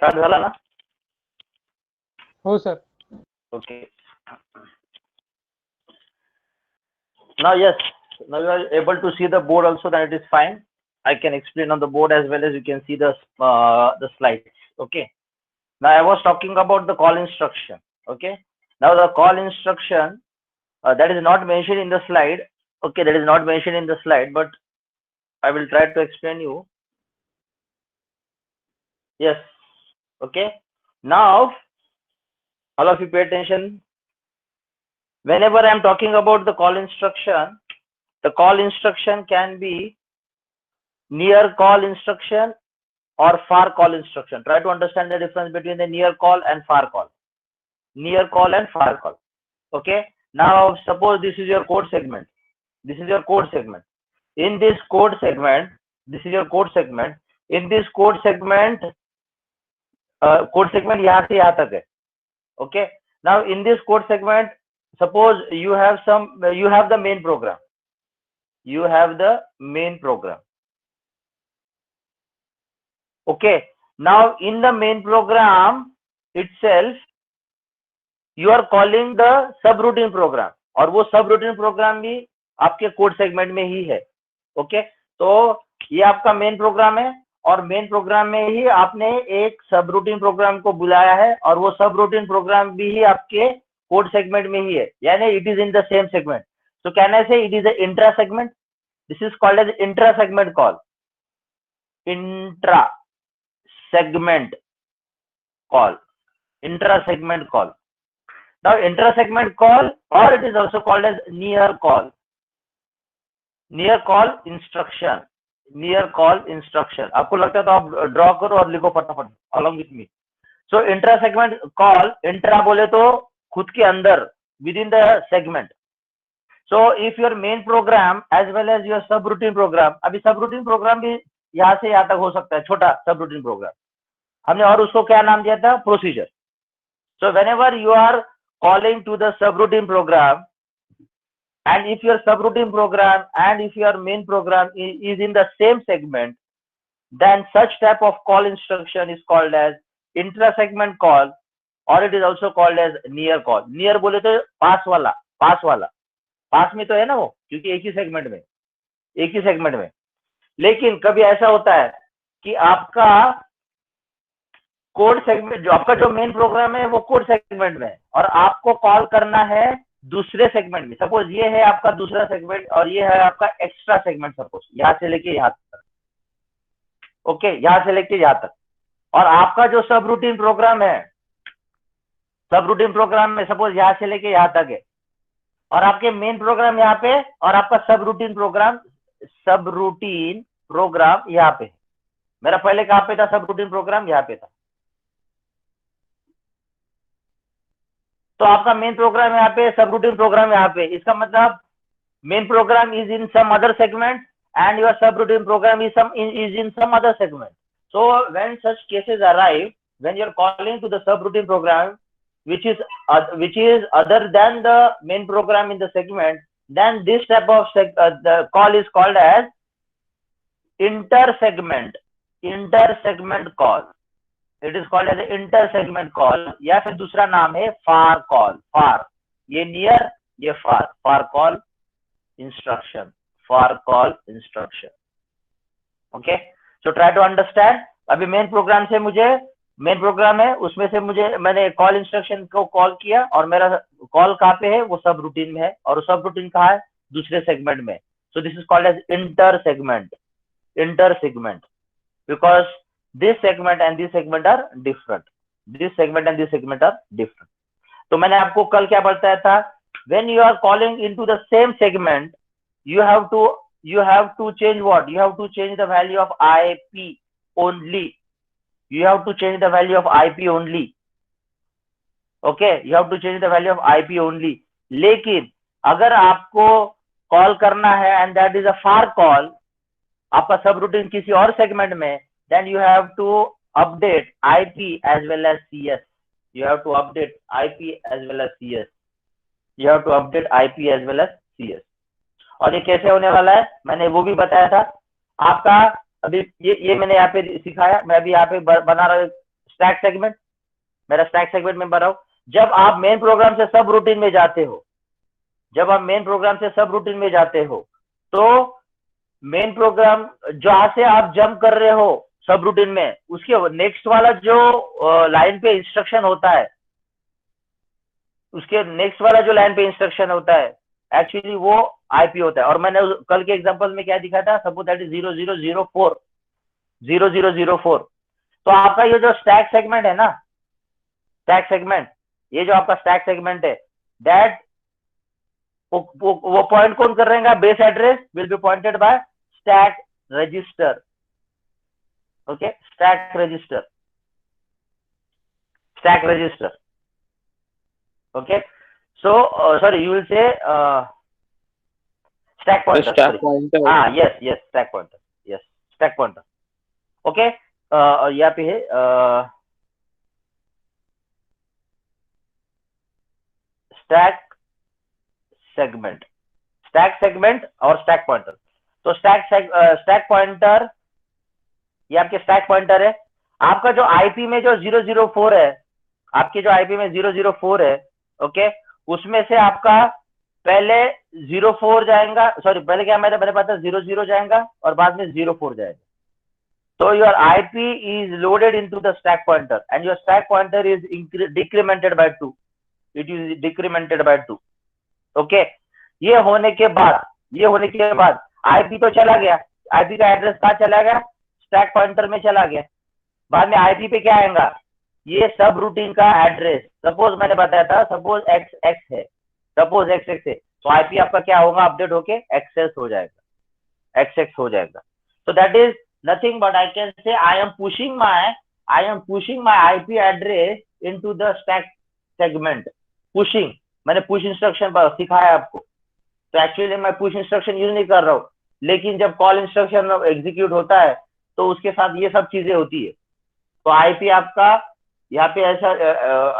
Start झाला ना? हो sir. Okay. Now yes, now you are able to see the board also, then it is fine. I can explain on the board as well as you can see the slides. Okay. Now I was talking about the call instruction. Okay. Now the call instruction that is not mentioned in the slide. Okay, that is not mentioned in the slide, but I will try to explain you. Yes. Okay. Now all of you pay attention. Whenever I am talking about the call instruction can be near call instruction or far call instruction. Try to understand the difference between the near call and far call. Near call and far call. Okay. Now suppose this is your code segment. This is your code segment. In this code segment, this is your code segment. In this code segment यहाँ से यहाँ तक है. Okay. Now in this code segment, suppose you have the main program. You have the main program. Okay. Now in the main program itself, you are calling the subroutine program, और वो subroutine program भी आपके code segment में ही है. Okay. तो ये आपका मेन प्रोग्राम है और मेन प्रोग्राम में ही आपने एक सबरूटीन प्रोग्राम को बुलाया है और वो सबरूटीन प्रोग्राम भी आपके कोड सेगमेंट में ही है, यानी it is in the same segment. So can I say it is intra segment. This is called as intra segment call. Intra segment call. Intra segment call. Now intra segment call और it is also called as near call. Near call instruction. Near call instruction. आपको लगता है तो आप draw करो और लिखो फटाफट along with me. So intra segment call, intra बोले तो खुद के अंदर, within the segment. So if your main program as well as your subroutine program, अभी सब रूटीन प्रोग्राम भी यहाँ से यहाँ तक हो सकता है, छोटा सब रूटीन प्रोग्राम हमने, और उसको क्या नाम दिया था? Procedure. So whenever you are calling to the subroutine program, and if your subroutine program and if your main program is in the same segment, then such type of call instruction is called as intra segment call, or it is also called as near call. Near बोले तो पास वाला, पास में तो है ना वो, क्योंकि एक ही सेगमेंट में. लेकिन कभी ऐसा होता है कि आपका कोड सेगमेंट, जो आपका जो मेन प्रोग्राम है वो कोड सेगमेंट में है और आपको कॉल करना है दूसरे सेगमेंट में. सपोज ये है आपका दूसरा सेगमेंट और ये है आपका एक्स्ट्रा सेगमेंट, सपोज यहां से लेके यहां तक. ओके, यहां से लेके यहां तक. और आपका जो सब रूटीन प्रोग्राम है, सब रूटीन प्रोग्राम में सपोज यहां से लेके यहां तक है और आपके मेन प्रोग्राम यहाँ पे और आपका सब रूटीन प्रोग्राम यहाँ पे. मेरा पहले कहाँ पे था? सब रूटीन प्रोग्राम यहाँ पे था. तो आपका मेन प्रोग्राम यहाँ पे, सब रूटीन प्रोग्राम यहाँ पे. इसका मतलब main program is in some other segment and your subroutine program is in some other segment. So when such cases arrive, when you're calling to the subroutine program which is other than the main program in the segment, then this type of the call is called as intersegment call. It is called as intersegment call, या फिर दूसरा नाम है far call. far, ये near, ये far call instruction. Far call instruction. Okay, so try to understand. अभी main program से मुझे, मेन प्रोग्राम है उसमें से मैंने कॉल इंस्ट्रक्शन को कॉल किया और मेरा कॉल कहाँ पे है? वो सब रूटीन में है और सब रूटीन कहाँ है? दूसरे सेगमेंट में. So this is called as inter segment because this segment and this segment are different. तो मैंने आपको कल क्या बताया था? When you are calling into the same segment, you have to change what? You have to change the value of IP only. You have to change the value of IP only. Okay, you have to change the value of IP only. लेकिन अगर आपको call करना है and that is a far call, आपका सब routine किसी और segment में, then you have to update IP as well as CS. You have to update IP as well as CS. You have to update IP as well as CS. और ये कैसे होने वाला है मैंने वो भी बताया था आपका. अभी ये मैंने यहाँ पे सिखाया. मैं अभी यहाँ पे बना रहा हूँ स्टैक सेगमेंट, मेरा स्टैक सेगमेंट में भरा हूं। जब आप मेन प्रोग्राम से सब रूटीन में जाते हो, जब आप मेन प्रोग्राम से सब रूटीन में जाते हो, तो मेन प्रोग्राम जहां से आप जंप कर रहे हो सब रूटीन में, उसके नेक्स्ट वाला जो लाइन पे इंस्ट्रक्शन होता है, उसके नेक्स्ट वाला जो लाइन पे इंस्ट्रक्शन होता है, एक्चुअली वो आईपी होता है। और मैंने कल के एग्जांपल में क्या दिखा था, सपोज दैट इज 0004 0004। तो आपका ये जो स्टैक सेगमेंट है ना, स्टैक सेगमेंट, ये जो आपका स्टैक सेगमेंट है, दैट वो पॉइंट कौन कर रहेगा, base address will be pointed bye stack register. Okay, stack register, stack register. Okay, so sorry, you will say stack pointer. Stack pointer. Yes, stack pointer. Yes, stack pointer. Okay, यहाँ पे है stack segment, stack segment और stack pointer। तो stack pointer, ये आपके stack pointer है। आपका जो आईपी में जो 004 है, आपके जो आईपी में 004 है, ओके, उसमें से आपका पहले 04 जाएगा, सॉरी पहले क्या मैंने पता 00 जाएगा और बाद में 04 जाएगा। तो your IP is loaded into the stack pointer and your stack pointer is decremented by 2, it is decremented by 2। Okay, ये होने के बाद आईपी तो चला गया, आईपी का एड्रेस कहाँ चला गया, स्टैक पॉइंटर में चला गया। बाद में आईपी पे क्या आएगा, ये सब रूटीन का एड्रेस, सपोज मैंने बताया था, सपोज XX है, सपोज XX है, तो आईपी आपका क्या होगा, अपडेट होके एक्सेस हो जाएगा, XX हो जाएगा। तो that is nothing but I can say I am pushing my IP address into the stack segment. Pushing, मैंने पुश इंस्ट्रक्शन सिखाया आपको, तो एक्चुअली मैं पुश इंस्ट्रक्शन यूज नहीं कर रहा हूँ, लेकिन जब कॉल इंस्ट्रक्शन एग्जीक्यूट होता है तो उसके साथ ये सब चीजें होती है। तो आईपी आपका यहाँ पे ऐसा,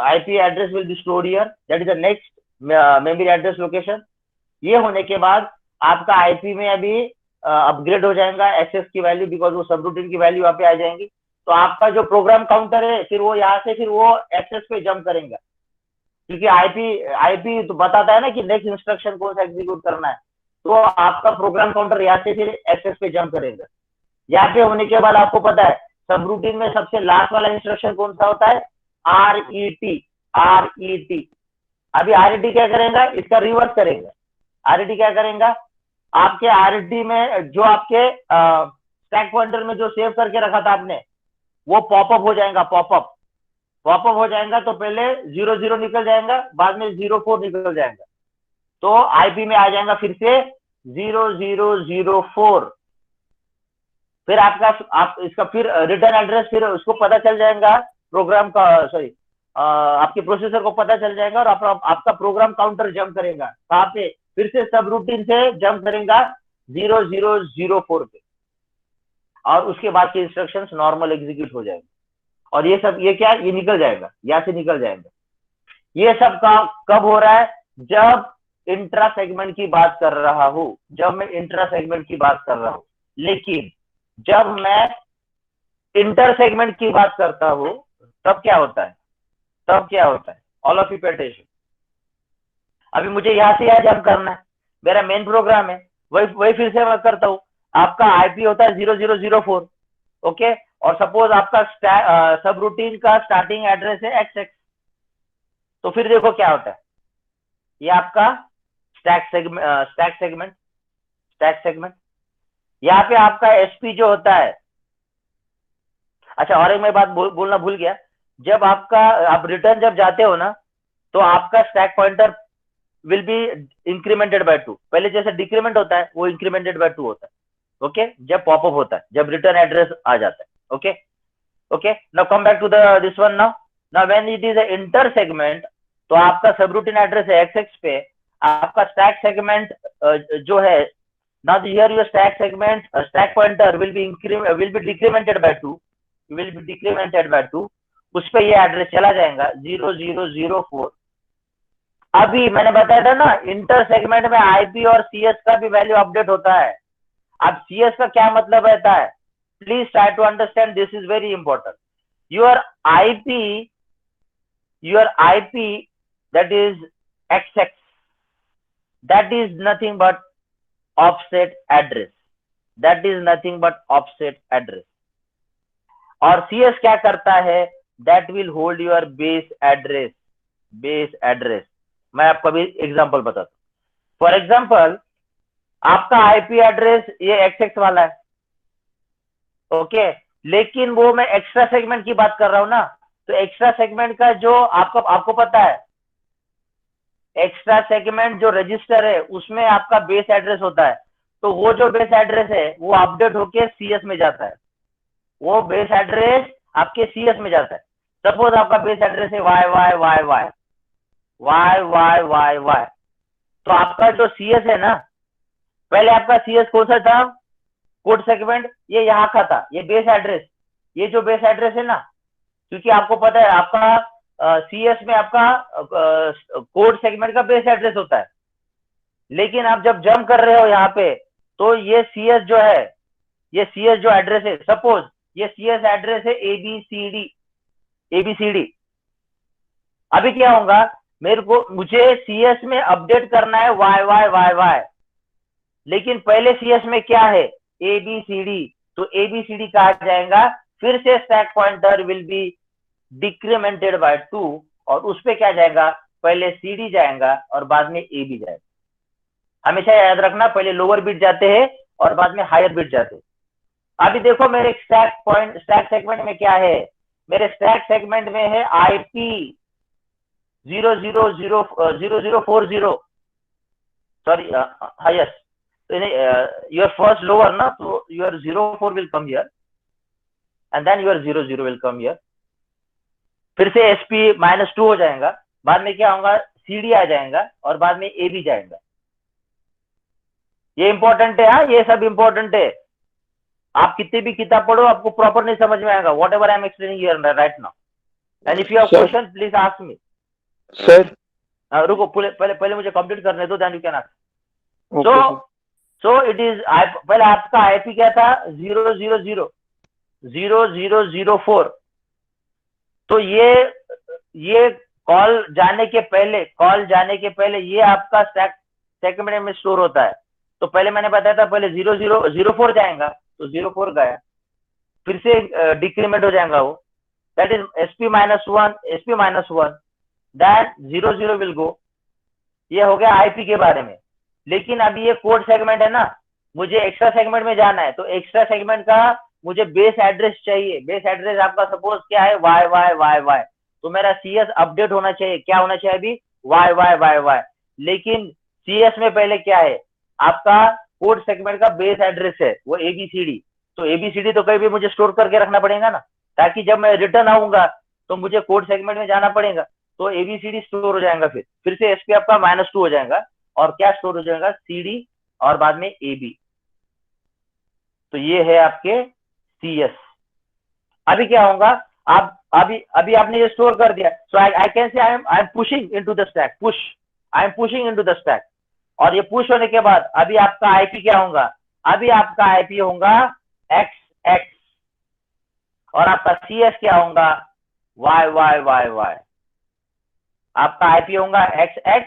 IP address will be stored here, that is the next memory address location. ये होने के बाद आपका आईपी में अभी अपग्रेड हो जाएगा एक्सेस की वैल्यू, बिकॉज वो सब रूटीन की वैल्यू यहाँ पे आ जाएंगी। तो आपका जो प्रोग्राम काउंटर है, फिर वो यहाँ से फिर वो एक्सेस पे जंप करेगा, क्योंकि आईपी तो बताता है ना कि नेक्स्ट इंस्ट्रक्शन कौन सा एग्जीक्यूट करना है। तो आपका प्रोग्राम काउंटर यहाँ से फिर एक्सेस पे जंप करेगा। यहाँ पे होने के बाद आपको पता है सब रूटीन में सबसे लास्ट वाला इंस्ट्रक्शन कौन सा होता है, RET। अभी RET क्या करेगा, इसका रिवर्स करेगा। RET क्या करेगा, आपके RET में जो आपके स्टैक पॉइंटर में जो सेव करके रखा था आपने, वो पॉपअप हो जाएगा, पॉपअप हो जाएगा। तो पहले 00 निकल जाएगा, बाद में 04 निकल जाएगा, तो आईपी में आ जाएगा फिर से 0004। फिर आप इसका फिर रिटर्न एड्रेस, फिर उसको पता चल जाएगा प्रोग्राम का, सॉरी आपके प्रोसेसर को पता चल जाएगा, और आपका प्रोग्राम काउंटर जंप करेगा कहाँ पे, फिर से सब रूटीन से जंप करेगा 0004 पे, और उसके बाद के इंस्ट्रक्शंस नॉर्मल एग्जीक्यूट हो जाएंगे। और ये सब, ये क्या, ये निकल जाएगा, यहाँ से निकल जाएगा। ये सब कब हो रहा है, जब इंट्रा सेगमेंट की बात कर रहा हूं, जब मैं इंट्रा सेगमेंट की बात कर रहा हूं। लेकिन जब मैं इंटर सेगमेंट की बात करता हूं, तब क्या होता है, all of you pay attention. अभी मुझे यहाँ से यहाँ जंप करना है, मेरा मेन प्रोग्राम है, वही फिर से मैं करता हूँ। आपका आईपी होता है 0004, ओके, और सपोज आपका सब रूटीन का स्टार्टिंग एड्रेस है XX। तो फिर देखो क्या होता है, ये आपका स्टैक सेगमेंट। यहाँ पे आपका एसपी जो होता है, अच्छा और एक मैं बात बोलना भूल गया, जब आप रिटर्न जब जाते हो ना, तो आपका stack pointer will be incremented by 2। पहले जैसे डिक्रीमेंट होता है, वो इंक्रीमेंटेड बाय 2 होता है, ओके, जब पॉपअप होता है, जब रिटर्न एड्रेस आ जाता है, okay. Now come back to this one. Now when it is inter segment, तो आपका सब रूटीन एड्रेस है XX पे, आपका स्टैक सेगमेंट जो है, now here your stack pointer will be decremented by 2, उस पे ये एड्रेस चला जाएगा 0004। अभी मैंने बताया था ना, इंटर सेगमेंट में आईपी और CS का भी वैल्यू अपडेट होता है। अब CS का क्या मतलब रहता है, please try to understand, this is very important. your IP that is XX, that is nothing but offset address, that is nothing but offset address. और CS क्या करता है, that will hold your base address. मैं आपको अभी example बताता हूँ. For example आपका आईपी एड्रेस ये XX वाला है, ओके, लेकिन वो मैं एक्स्ट्रा सेगमेंट की बात कर रहा हूं ना, तो एक्स्ट्रा सेगमेंट का जो आपको पता है, एक्स्ट्रा सेगमेंट जो रजिस्टर है उसमें आपका बेस एड्रेस होता है, तो वो जो बेस एड्रेस है वो अपडेट होके CS में जाता है, वो बेस एड्रेस आपके CS में जाता है. सपोज आपका बेस एड्रेस है YYYY, तो आपका जो CS है ना, पहले आपका CS कौन सा था, कोड सेगमेंट, ये यहाँ का था, ये बेस एड्रेस, ये जो बेस एड्रेस है ना, क्योंकि आपको पता है आपका CS में आपका कोड सेगमेंट का बेस एड्रेस होता है, लेकिन आप जब जंप कर रहे हो यहाँ पे, तो ये CS जो है, ये CS जो एड्रेस है, सपोज ये CS एड्रेस है ABCD. अभी क्या होगा, मुझे CS में अपडेट करना है YYYY, लेकिन पहले CS में क्या है, ABCD, तो ABCD कहा जाएगा, फिर से stack pointer will be decremented by 2, और उस पे क्या जाएगा, पहले CD जाएगा और बाद में AB जाएगा. हमेशा याद रखना, पहले लोअर बिट जाते हैं और बाद में हायर बिट जाते हैं. अभी देखो मेरे स्टैक सेगमेंट में क्या है, मेरे स्टैक सेगमेंट में है IP 0040, sorry highest, your first lower na, so your 04 will come here and then your 00 will come here, फिर से SP-2 हो जाएगा, बाद में क्या होगा, CD आ जाएगा और बाद में AB जाएगा. ये इंपॉर्टेंट है, हाँ, ये सब इंपॉर्टेंट है. आप कितनी भी किताब पढ़ो आपको प्रॉपर नहीं समझ में आएगा, whatever I am explaining here right now. And if you have question please ask me. Sir रुको, पहले मुझे कंप्लीट करने दो, then you can ask. So it is, पहले आपका आईपी क्या था, 0000004. तो ये कॉल जाने के पहले ये आपका सेगमेंट में स्टोर होता है. तो पहले मैंने बताया था, पहले 0004 जाएगा, तो 04 गया, फिर से डिक्रीमेंट हो जाएगा वो, that is SP-1, that 00 will go. ये हो गया आईपी के बारे में. लेकिन अभी ये कोड सेगमेंट है ना, मुझे एक्स्ट्रा सेगमेंट में जाना है, तो एक्स्ट्रा सेगमेंट का मुझे बेस एड्रेस चाहिए. बेस एड्रेस आपका सपोज क्या है, YYYY, तो मेरा CS अपडेट होना चाहिए, क्या होना चाहिए अभी, YYYY. लेकिन CS में पहले क्या है, आपका कोड सेगमेंट का बेस एड्रेस है वो ABCD, तो ABCD तो कहीं भी मुझे स्टोर करके रखना पड़ेगा ना, ताकि जब मैं रिटर्न आऊंगा तो मुझे कोड सेगमेंट में जाना पड़ेगा. तो ABCD स्टोर हो जाएगा, फिर से SP आपका -2 हो जाएगा, और क्या स्टोर हो जाएगा, CD और बाद में AB. तो ये है आपके CS. अभी क्या होगा, आप अभी आपने ये स्टोर कर दिया, सो I can say I am pushing into the stack, I am pushing into the stack. और ये पुश होने के बाद अभी आपका आईपी क्या होगा, अभी आपका आईपी होगा XX, और आपका CS क्या होगा, YYYY. आपका आईपी होगा XX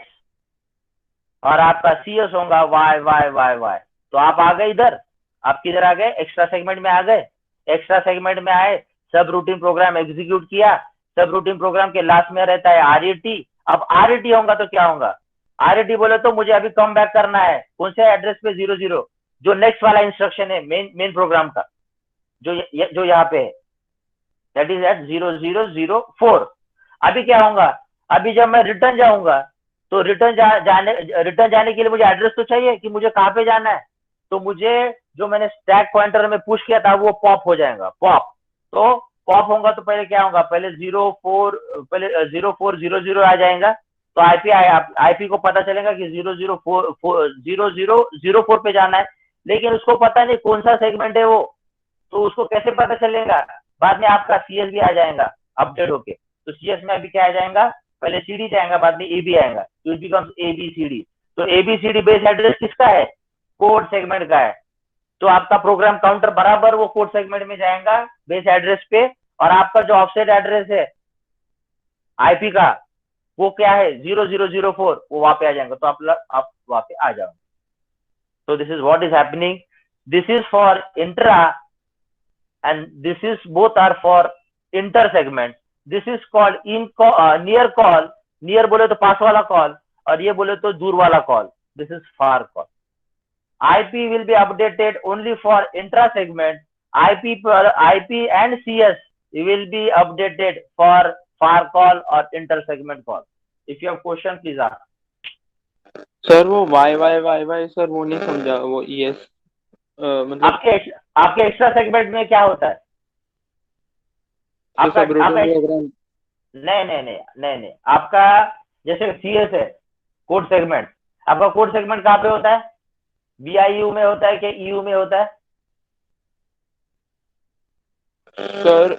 और आपका CS होगा YYYY. तो आप आ गए इधर, आप किधर आ गए, एक्स्ट्रा सेगमेंट में आ गए. एक्स्ट्रा सेगमेंट में आए, सब रूटीन प्रोग्राम एग्जीक्यूट किया. सब रूटीन प्रोग्राम के लास्ट में रहता है RET. अब RET होगा तो क्या होगा, RET बोले तो मुझे अभी कम बैक करना है कौन से एड्रेस पे, 00, जो नेक्स्ट वाला इंस्ट्रक्शन है मेन प्रोग्राम का, जो यहाँ पे है, दैट इज एट 0004. अभी क्या होगा, अभी जब मैं रिटर्न जाऊंगा, तो रिटर्न जाने के लिए मुझे एड्रेस तो चाहिए कि मुझे कहाँ पे जाना है. तो मुझे जो मैंने स्टैक पॉइंटर में पुश किया था वो पॉप हो जाएगा, पॉप. तो पॉप होगा तो पहले क्या होगा, पहले 0400 आ जाएगा, तो आईपी को पता चलेगा कि 0004 पे जाना है. लेकिन उसको पता नहीं कौन सा सेगमेंट है वो, तो उसको कैसे पता चलेगा, बाद में आपका CS भी आ जाएगा अपडेट होके. तो CS में अभी क्या आ जाएगा, पहले CD जाएगा, बाद में AB आएगा, तो इट बिकम्स ABCD. तो ABCD बेस एड्रेस किसका है, कोड सेगमेंट का है. तो आपका प्रोग्राम काउंटर बराबर वो कोड सेगमेंट में जाएगा बेस एड्रेस पे, और आपका जो ऑफसेट एड्रेस है आईपी का वो क्या है 0004, वो वहां पे आ जाएंगे, तो आप वहां पे आ जाओ। So this is what is happening. This is for intra and this is both are for inter segment. This is called near call. Near बोले तो पास वाला कॉल और ये बोले तो दूर वाला call. This is far call. IP will be updated only for intra segment. IP and CS will be updated for far call or inter segment call. If you have question, please ask. Sir वो why sir वो नहीं समझा, वो ES मतलब आपके extra segment में क्या होता है? आपका नहीं, आपका जैसे CS है कोड सेगमेंट, आपका कोड सेगमेंट कहाँ पे होता है? BIU में होता है कि EU में होता है? सर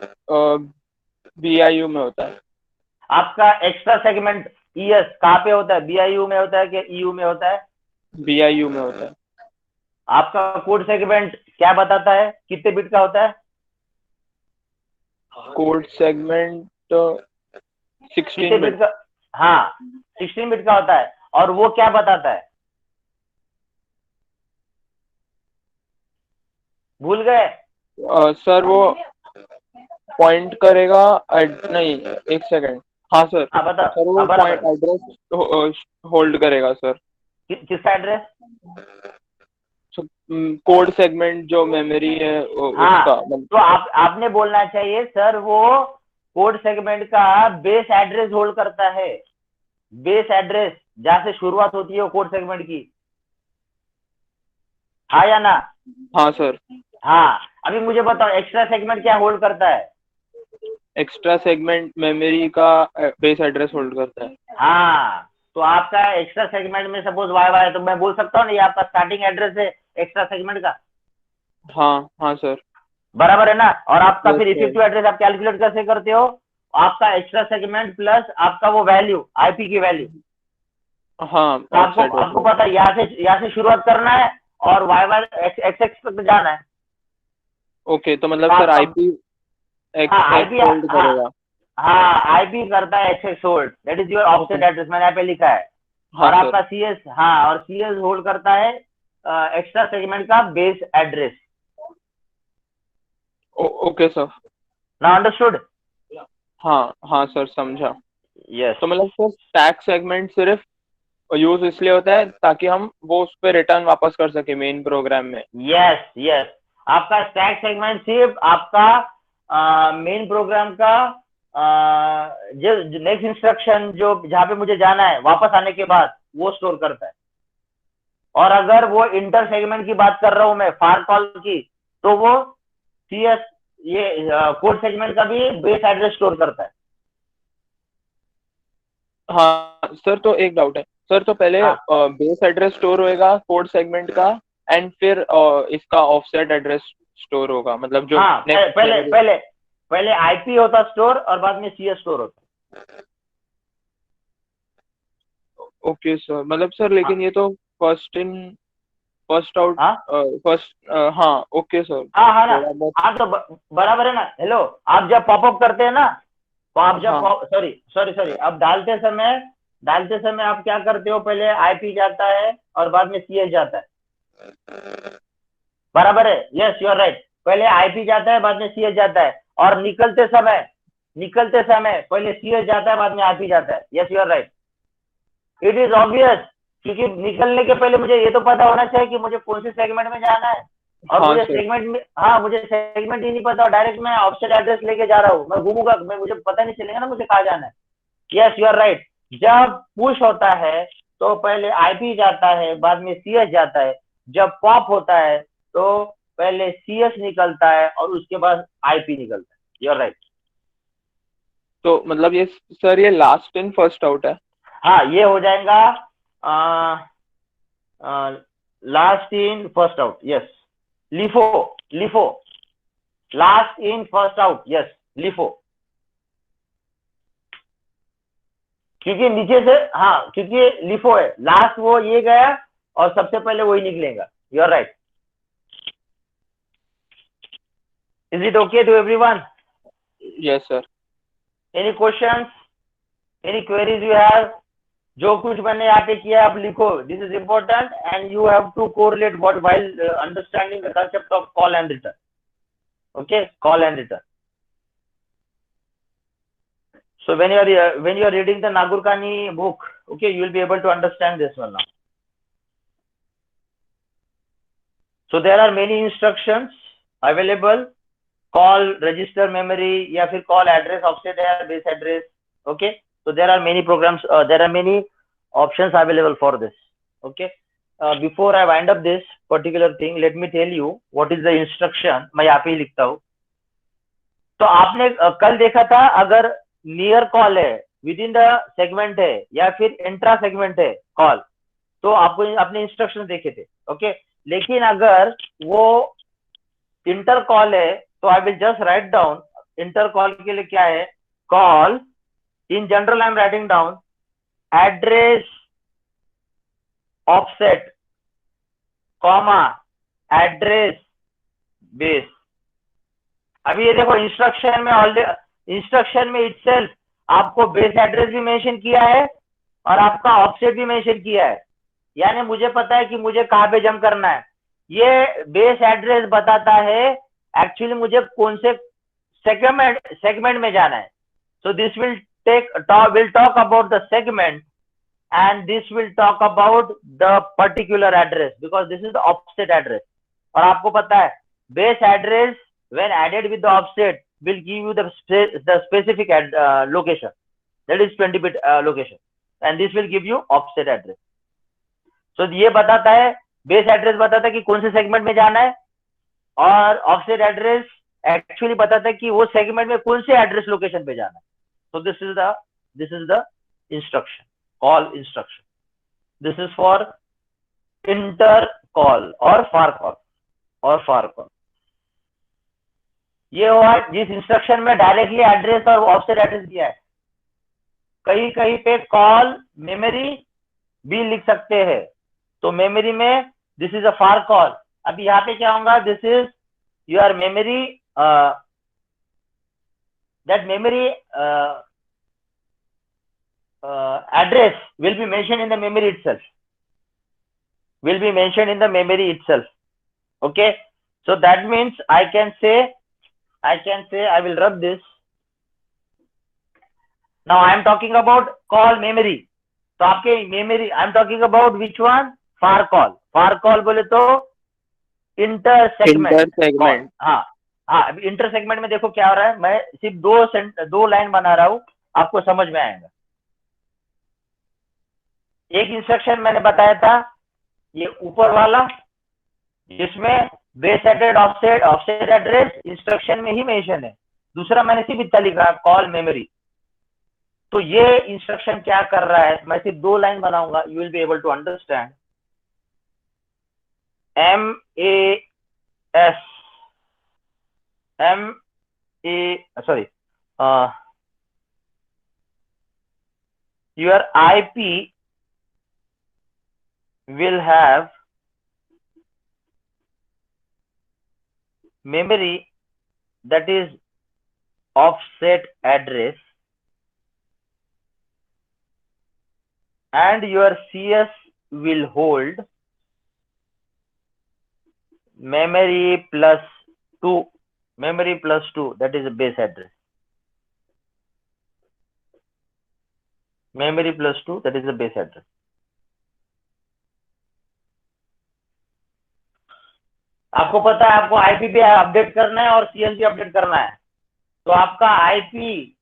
BIU में होता है। आपका एक्स्ट्रा सेगमेंट ES कहाँ पे होता है? BIU में होता है कि EU में होता है? BIU में होता है। आपका कोड सेगमेंट क्या बताता है, कितने बिट का होता है? कोड सेगमेंट 16 बिट का? हाँ 16 बिट का होता है। और वो क्या बताता है? भूल गए? सर वो पॉइंट करेगा नहीं, एक सेकंड। हाँ सर, बता सर वो पॉइंट एड्रेस होल्ड करेगा सर। किसका एड्रेस? कोड सेगमेंट जो मेमोरी है उसका। तो आपने बोलना चाहिए सर वो कोड सेगमेंट का बेस एड्रेस होल्ड करता है। बेस एड्रेस जहां से शुरुआत होती है वो कोड सेगमेंट की, हाँ या ना? हाँ सर। हाँ, अभी मुझे बताओ एक्स्ट्रा सेगमेंट क्या होल्ड करता है? एक्स्ट्रा सेगमेंट मेमोरी का बेस एड्रेस होल्ड करता है। हाँ, तो आपका एक्स्ट्रा सेगमेंट में सपोज वाई है तो मैं बोल सकता हूँ ना ये आपका स्टार्टिंग एड्रेस है एक्स्ट्रा सेगमेंट का। हाँ सर, बराबर है ना? और आपका फिर इफेक्टिव एड्रेस आप कैलकुलेट कैसे करते हो? आपका एक्स्ट्रा सेगमेंट प्लस आपका वो वैल्यू आईपी की वैल्यू। हाँ, तो आपको पता है यहाँ से शुरुआत करना है और वाई एक्स तक जाना है। ओके, तो मतलब सर आईपी होल्ड करेगा। हाँ, आईपी करता है x hold, that is your offset address, मैंने यहाँ पे लिखा है। और आपका सीएस, हाँ, और सीएस होल्ड करता है एक्स्ट्रा सेगमेंट का base address. Okay sir, now understood? हाँ सर, समझा। यस। तो मतलब सर स्टैक सेगमेंट सिर्फ यूज इसलिए होता है ताकि हम वो उस पर रिटर्न वापस कर सके मेन प्रोग्राम में। यस, आपका स्टैक सेगमेंट सिर्फ आपका मेन प्रोग्राम का जो नेक्स्ट इंस्ट्रक्शन जो जहाँ पे मुझे जाना है वापस आने के बाद वो स्टोर करता है। और अगर वो इंटर सेगमेंट की बात कर रहा हूं मैं, फार कॉल की, तो वो सीएस ये कोड सेगमेंट का भी बेस एड्रेस स्टोर करता है। हाँ सर, तो एक डाउट है सर, तो पहले बेस एड्रेस स्टोर होएगा कोड सेगमेंट का एंड फिर इसका ऑफसेट एड्रेस स्टोर होगा, मतलब जो पहले आईपी होता स्टोर और बाद में सीएस स्टोर होता। ओके सर, मतलब सर लेकिन ये तो first in first out first, हाँ ओके सर। हाँ ना, आप तो बराबर है ना। हेलो, आप जब पॉपअप करते हैं ना तो आप जब सॉरी अब डालते समय आप क्या करते हो? पहले आईपी जाता है और बाद में सीएस जाता है। बराबर है? Yes, you are right. पहले आईपी जाता है बाद में सीएस जाता है, और निकलते समय पहले सीएस जाता है बाद में आईपी जाता है। Yes, you are right. It is obvious, क्योंकि निकलने के पहले मुझे ये तो पता होना चाहिए कि मुझे कौन से सेगमेंट में जाना है। और मुझे सेगमेंट में, मुझे सेगमेंट ही नहीं पता, डायरेक्ट मैं ऑफसेट एड्रेस लेके जा रहा हूँ, मैं घूमूंगा, मुझे पता नहीं चलेगा ना मुझे कहाँ जाना है। Yes, you are right. जब पुश होता है तो पहले आईपी जाता है बाद में सीएस जाता है। जब पॉप होता है तो पहले सीएस निकलता है और उसके बाद आईपी निकलता है। You are right. तो मतलब ये सर ये लास्ट इन फर्स्ट आउट है। हाँ, ये हो जाएगा last in first out. Yes, LIFO last in first out. Yes, LIFO, क्योंकि नीचे से, हाँ, क्योंकि लिफो है लास्ट, वो ये गया और सबसे पहले वही निकलेगा। You are right. Is it okay to everyone? Yes, sir. Any questions? Any queries you have? जो कुछ मैंने यहाँ पे किया आप लिखो. This is important and you have to correlate what while understanding the concept of call and return. Okay, call and return. So when you are reading the Nagurkani book, okay, you will be able to understand this one now. So there are many instructions available. Call, register memory, या फिर call address, offset है, base address. Okay, so there are many programs. There are many options available for this. Okay. Before I wind up this particular thing, let me tell you what is the instruction. मैं यहाँ पे ही लिखता हूँ. तो आपने कल देखा था अगर नियर कॉल है, विद इन द सेगमेंट है या फिर इंट्रा सेगमेंट है कॉल, तो आपको अपने इंस्ट्रक्शन देखे थे. ओके, लेकिन अगर वो इंटर कॉल है तो I will just write down inter call के लिए क्या है. Call in general I am writing down address offset comma address base. अभी ये देखो इंस्ट्रक्शन में ऑलरेडी इंस्ट्रक्शन में इटसेल्फ आपको बेस एड्रेस भी मेंशन किया है और आपका ऑफसेट भी मेंशन किया है. यानी मुझे पता है कि मुझे कहाँ पे जंप करना है. ये बेस एड्रेस बताता है एक्चुअली मुझे कौन से सेगमेंट में जाना है. So this will talk about the segment and this will talk about the particular address because this is the offset address. और आपको पता है base address when added with the offset will give you the specific location, that is 20-bit location, and this will give you offset address. So ये बताता है base address बताता है कि कौन से segment में जाना है और offset address actually बताता है कि वो segment में कौन से address location पे जाना है. So this is the instruction, call instruction. This is for inter call or far call. ये हुआ जिस इंस्ट्रक्शन में डायरेक्टली एड्रेस और ऑफसेट एड्रेस दिया है. कहीं पे कॉल मेमोरी भी लिख सकते हैं. तो मेमोरी में this is a far call. अभी यहाँ पे क्या होगा, this is your memory, that memory address will be mentioned in the memory itself. Okay, so that means I can say I will rub this. Now I am talking about call memory. तो आपके memory I am talking about which one? far call बोले तो inter segment. हाँ inter segment में देखो क्या हो रहा है. मैं सिर्फ दो लाइन बना रहा हूँ, आपको समझ में आएगा. एक इंस्ट्रक्शन मैंने बताया था ये ऊपर वाला जिसमें base address offset address instruction में ही मेंशन है. दूसरा मैंने सिर्फ इतना लिखा कॉल मेमोरी. तो ये इंस्ट्रक्शन क्या कर रहा है, मैं सिर्फ दो लाइन बनाऊंगा, you will be able to understand. your IP will have memory that is offset address and your CS will hold memory plus 2, that is a base address. Memory plus 2, that is a base address. आपको पता है आपको IP भी update करना है और CL भी update करना है. तो आपका आईपी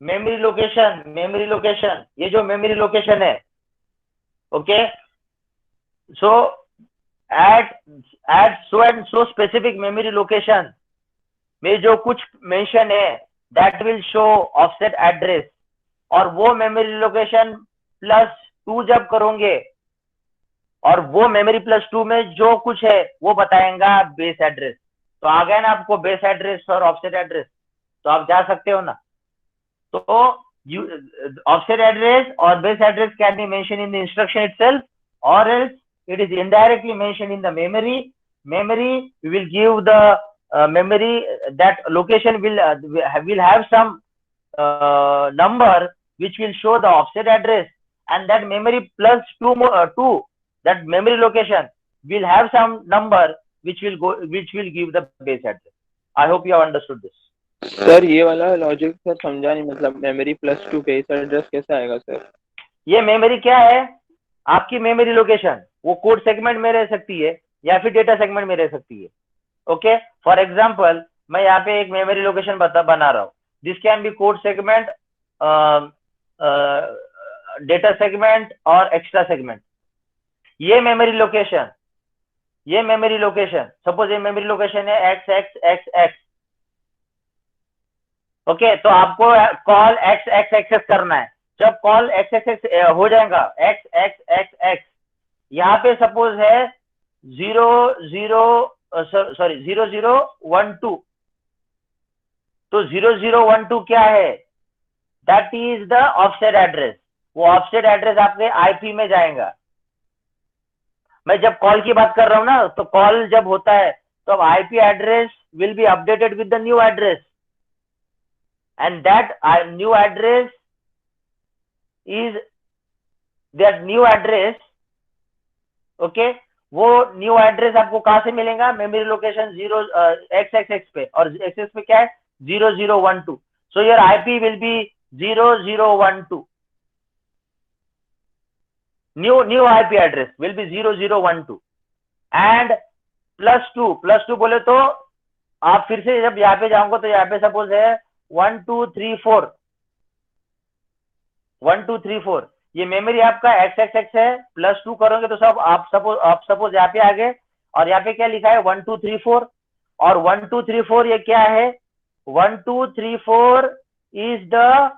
मेमोरी लोकेशन ये जो मेमोरी लोकेशन है, okay, so at so and so specific memory location में जो कुछ मेंशन है that will show offset address. और वो मेमोरी लोकेशन +2 जब करोगे और वो मेमोरी +2 में जो कुछ है वो बताएगा बेस एड्रेस. तो आ गया ना आपको बेस एड्रेस और ऑफसेट एड्रेस. तो आप जा सकते हो ना. तो ऑफसेट एड्रेस और base address can be mention in the instruction itself और else it is indirectly mentioned in the memory. We will give the memory, that location will have some number which will show the offset address, and that memory plus 2, that memory location will have some number which will give the base address. I hope you have understood this. Sir ये वाला logic sir समझा नहीं, मतलब memory +2 base address कैसे आएगा sir? ये memory क्या है? आपकी मेमोरी लोकेशन वो कोड सेगमेंट में रह सकती है या फिर डेटा सेगमेंट में रह सकती है. ओके, फॉर एग्जांपल मैं यहाँ पे एक मेमोरी लोकेशन बना रहा हूँ. This can be code segment, data segment और एक्स्ट्रा सेगमेंट. ये मेमोरी लोकेशन सपोज ये मेमोरी लोकेशन है x. ओके, तो आपको कॉल x करना है. जब कॉल x हो जाएगा x, यहाँ पे सपोज है 0012. तो 0012 क्या है? That is the offset address. वो ऑफसेट एड्रेस आपके आईपी में जाएगा. मैं जब कॉल की बात कर रहा हूं ना, तो कॉल जब होता है तो IP address will be updated with the new address, and that new address is that new address. Okay, वो न्यू एड्रेस आपको कहां से मिलेगा? मेमोरी लोकेशन 0xx पे, और xx पे क्या है? 0012. So your IP will be 0012. New IP address will be 0012. And +2 बोले तो आप फिर से जब यहाँ पे जाओगे तो यहाँ पे सपोज है 1234. ये मेमोरी आपका xxx है. +2 करोगे तो सब आप सपोज यहाँ पे आ गए, और यहाँ पे क्या लिखा है? 1234. और 1234 ये क्या है? 1234 is the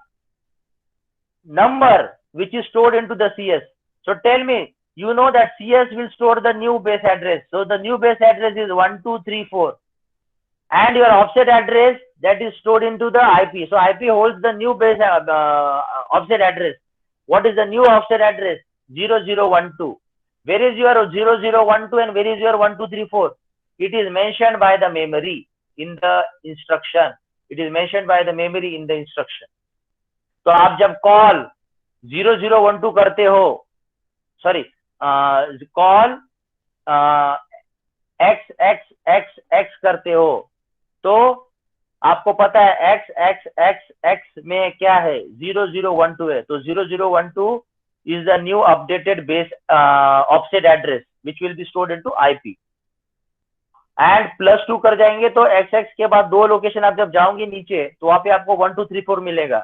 number which is stored into the CS. So tell me, you know that CS will store the new base address. So the new base address is 1234, and your offset address that is stored into the IP. So IP holds the new base offset address. What is the new offset address? 0012. Where is your 0012 and where is your 1234? It is mentioned by the memory in the instruction. It is mentioned by the memory in the instruction. तो आप जब call 0012 करते हो, sorry call x करते हो, तो आपको पता है x में क्या है? 0012 है. तो 0012 is the new updated base offset address which will be stored into IP. And +2 कर जाएंगे तो x के बाद 2 लोकेशन आप जब जाओगे नीचे तो वहां पे आपको 1234 मिलेगा.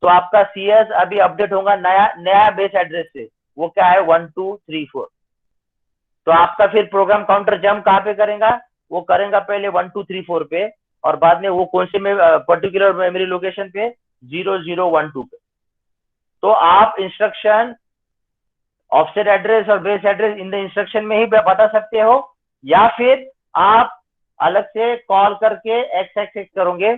तो आपका CS अभी अपडेट होगा नया बेस एड्रेस से. वो क्या है? 1234. तो आपका फिर प्रोग्राम काउंटर जंप कहाँ पे करेगा? वो करेगा पहले 1234 पे, और बाद में वो कौन से पर्टिकुलर मेमोरी लोकेशन पे? 0012 पे. तो आप इंस्ट्रक्शन ऑफसेट एड्रेस और base address in the instruction में ही बता सकते हो, या फिर आप अलग से कॉल करके x करोगे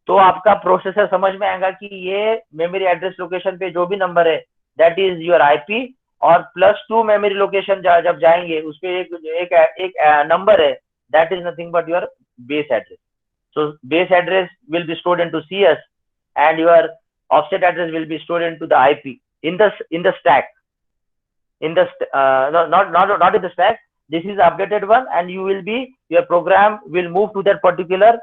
तो आपका प्रोसेसर समझ में आएगा कि ये मेमोरी एड्रेस लोकेशन पे जो भी नंबर है दैट इज योर आईपी, और +2 मेमोरी लोकेशन जब जाएंगे उस पे एक नंबर है that is nothing but your base address. So base address will be stored into CS and your offset address will be stored into the IP in the stack. Not in the stack. This is the updated one, and your program will move to that particular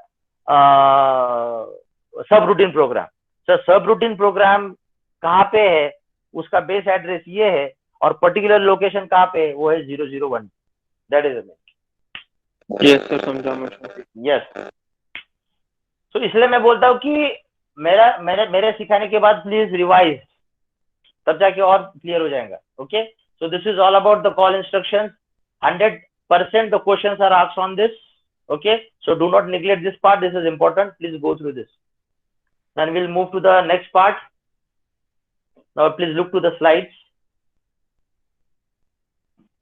subroutine program. So subroutine program कहाँ पे है? उसका base address ये है, और particular location कहाँ पे है? वो है 0012. That is it. Yes sir, समझा मुझे. Yes. तो इसलिए मैं बोलता हूँ कि मेरे सिखाने के बाद प्लीज रिवाइज, तब जाके और क्लियर हो जाएगा. Okay, so this is all about the call instructions. 100% the questions are asked on this. Okay, so do not neglect this part. This is important. Please go through this. Then we'll move to the next part. Now please look to the slides.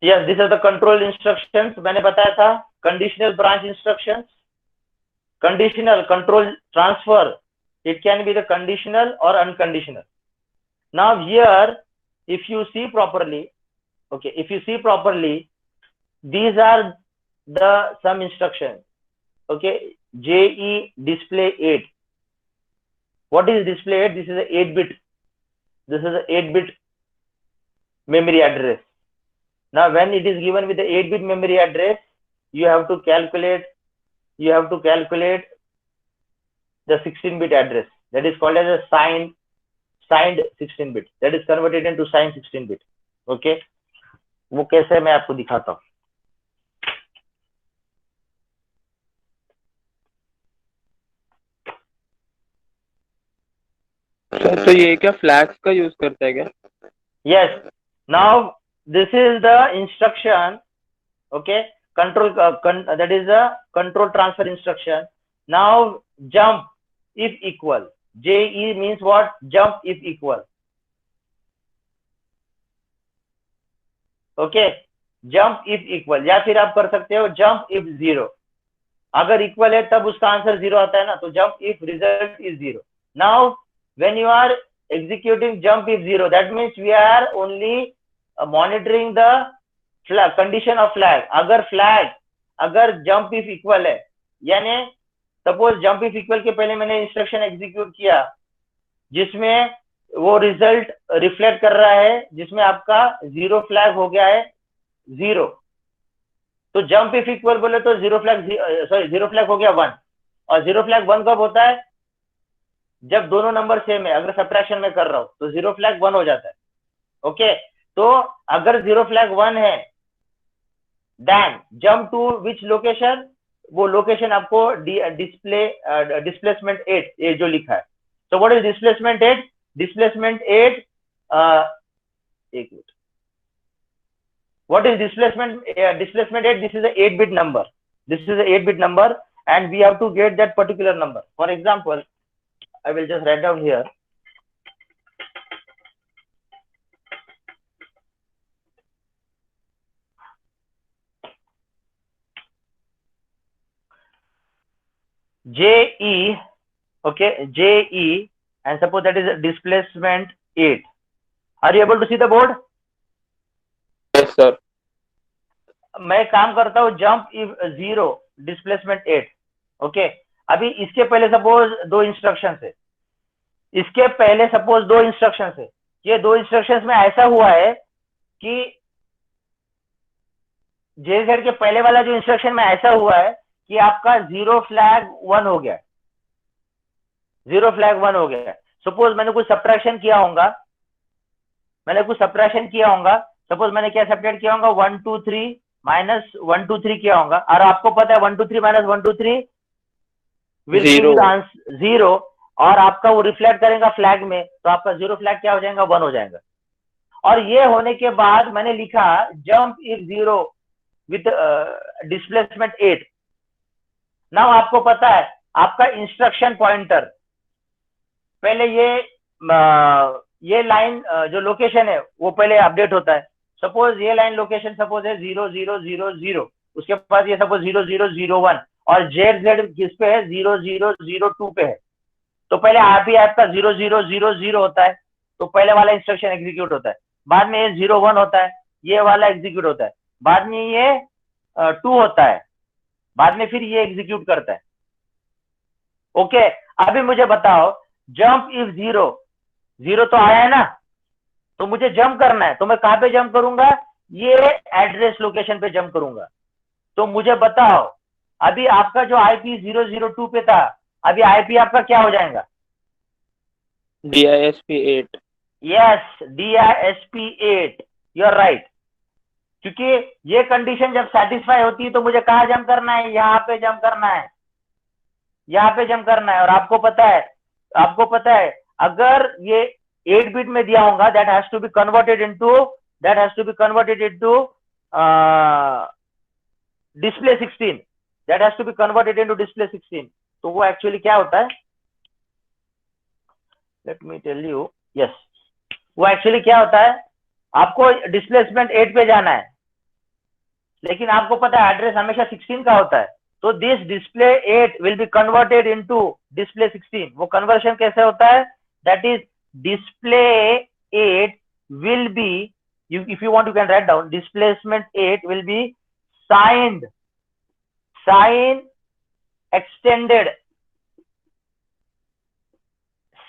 Yes, these are the control instructions. मैंने बताया था conditional branch instructions, conditional control transfer. It can be the conditional or unconditional. Now here, if you see properly, these are some instructions. okay, JE display 8. What is display 8? This is a 8-bit. This is a 8-bit memory address. Now when it is given with the 8-bit memory address, you have to calculate the 16-bit address. That is called as a signed 16-bit. That is converted into signed 16-bit. Okay, वो कैसे मैं आपको दिखाता हूँ. तो ये क्या flags का यूज करता है क्या? Yes. Now this is the instruction. Okay, control that is the control transfer instruction. Now jump if equal. JE means what? Jump if equal. Okay, jump if equal, या फिर आप कर सकते हो जंप इफ 0. अगर इक्वल है तब उसका आंसर 0 आता है ना, तो jump if result is 0. Now when you are executing jump if 0, that means we are only monitoring the flag condition of flag. अगर jump if equal है, यानी सपोज jump if equal के पहले मैंने इंस्ट्रक्शन एग्जीक्यूट किया जिसमें वो result reflect कर रहा है, जिसमें आपका 0 फ्लैग हो गया है 0, तो जंप इफ इक्वल बोले तो 0 फ्लैग हो गया 1. और 0 फ्लैग 1 कब होता है? जब दोनों नंबर सेम है. अगर सब्ट्रैक्शन में कर रहा हूं तो 0 फ्लैग 1 हो जाता है. ओके, तो अगर 0 फ्लैग 1 है, then jump to which location, वो लोकेशन आपको डिस्प्लेसमेंट 8 ये जो लिखा है. तो व्हाट इज डिस्प्लेसमेंट 8? Displacement 8, एक minute, what is displacement 8? This is a 8-bit number. This is a 8-bit number and we have to get that particular number. For example, I will just write down here. JE, okay, JE, and suppose that is a displacement 8. Are you able to see the board? Yes sir. मैं काम करता हूँ jump if 0 displacement 8. Okay, अभी इसके पहले suppose 2 instruction है, इसके पहले सपोज 2 इंस्ट्रक्शन है. ये 2 इंस्ट्रक्शंस में ऐसा हुआ है कि जेजेड के पहले वाला जो इंस्ट्रक्शन में ऐसा हुआ है कि आपका 0 फ्लैग 1 हो गया. 0 फ्लैग 1 हो गया. सपोज मैंने कुछ सब्ट्रैक्शन किया होगा, सपोज मैंने क्या सब्ट्रैक्ट किया होगा, 1 2 3 माइनस 1 2 3 किया होगा. और आपको पता है 1 2 3 minus 1 2 3 will give the answer 0, और आपका वो रिफ्लेक्ट करेगा फ्लैग में, तो आपका 0 फ्लैग क्या हो जाएगा? 1 हो जाएगा. और ये होने के बाद मैंने लिखा jump if 0 with displacement 8. Now आपको पता है आपका इंस्ट्रक्शन पॉइंटर, पहले ये लाइन जो लोकेशन है वो पहले अपडेट होता है. सपोज ये लाइन लोकेशन सपोज है 0 0 0 0, उसके बाद ये सपोज 0 0 0 1, और जेड जेड किस पे है? 0 0 0 2 पे है. तो पहले आरपी आपका 0 0 0 0 होता है, तो पहले वाला इंस्ट्रक्शन एग्जीक्यूट होता है. बाद में ये 0 1 होता है, ये वाला एग्जीक्यूट होता है. बाद में ये 2 होता है, बाद में फिर ये एग्जीक्यूट करता है. ओके, अभी मुझे बताओ जंप इफ 0 तो आया है ना, तो मुझे जंप करना है, तो मैं कहां पे जंप करूंगा? ये एड्रेस लोकेशन पे जंप करूंगा. तो मुझे बताओ अभी आपका जो आईपी 002 पे था, अभी आईपी आपका क्या हो जाएगा? DISP 8. Yes, DISP 8, you are right. क्योंकि ये कंडीशन जब सेटिस्फाई होती है तो मुझे कहां जंप करना है? यहाँ पे जंप करना है, यहाँ पे जंप करना है. और आपको पता है अगर ये 8 बिट में दिया होगा, that has to be converted into display 16. That has to be converted into display 16. तो वो एक्चुअली क्या होता है? Let me tell you. Yes, वो एक्चुअली क्या होता है? आपको डिस्प्लेसमेंट 8 पे जाना है, लेकिन आपको पता है एड्रेस हमेशा 16 का होता है. तो this display 8 will be converted into display 16. वो कन्वर्शन कैसे होता है? That is display 8 will be, if you want you can write down, displacement 8 will be signed extended.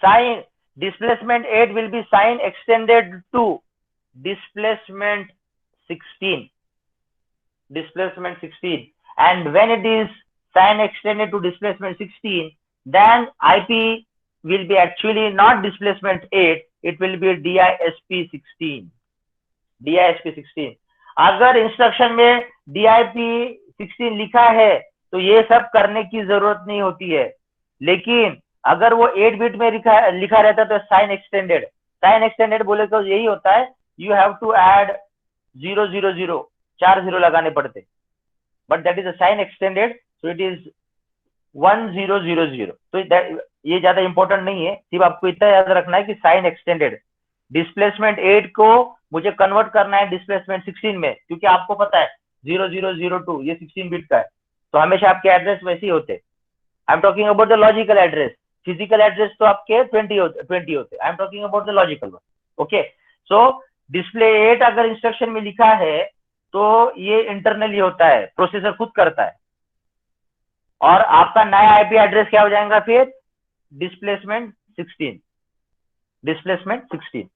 Sign displacement 8 will be sign extended to displacement 16. Displacement 16. And when it is sign extended to displacement 16, then IP will be actually not displacement 8, it will be DISP 16. DISP 16. अगर instruction में DIP 16 लिखा है तो ये सब करने की जरूरत नहीं होती है, लेकिन अगर वो 8 बिट में लिखा रहता तो साइन एक्सटेंडेड. साइन एक्सटेंडेड बोले तो यही होता है, यू हैव टू ऐड 000, 4 0 लगाने पड़ते, but that is a sign extended, so it is 1000. तो ये ज्यादा इंपॉर्टेंट नहीं है, सिर्फ आपको इतना याद रखना है कि साइन एक्सटेंडेड डिस्प्लेसमेंट 8 को मुझे कन्वर्ट करना है डिस्प्लेसमेंट 16 में, क्योंकि आपको पता है 0002 ये 16 बिट का है, तो हमेशा आपके एड्रेस वैसे ही होते. I am talking about the logical address. Physical address तो आपके 20 होते. I am talking about the logical one. Okay, so display 8 अगर इंस्ट्रक्शन में लिखा है तो ये इंटरनली होता है, प्रोसेसर खुद करता है, और आपका नया आईपी एड्रेस क्या हो जाएगा फिर? डिस्प्लेसमेंट 16. डिस्प्लेसमेंट 16.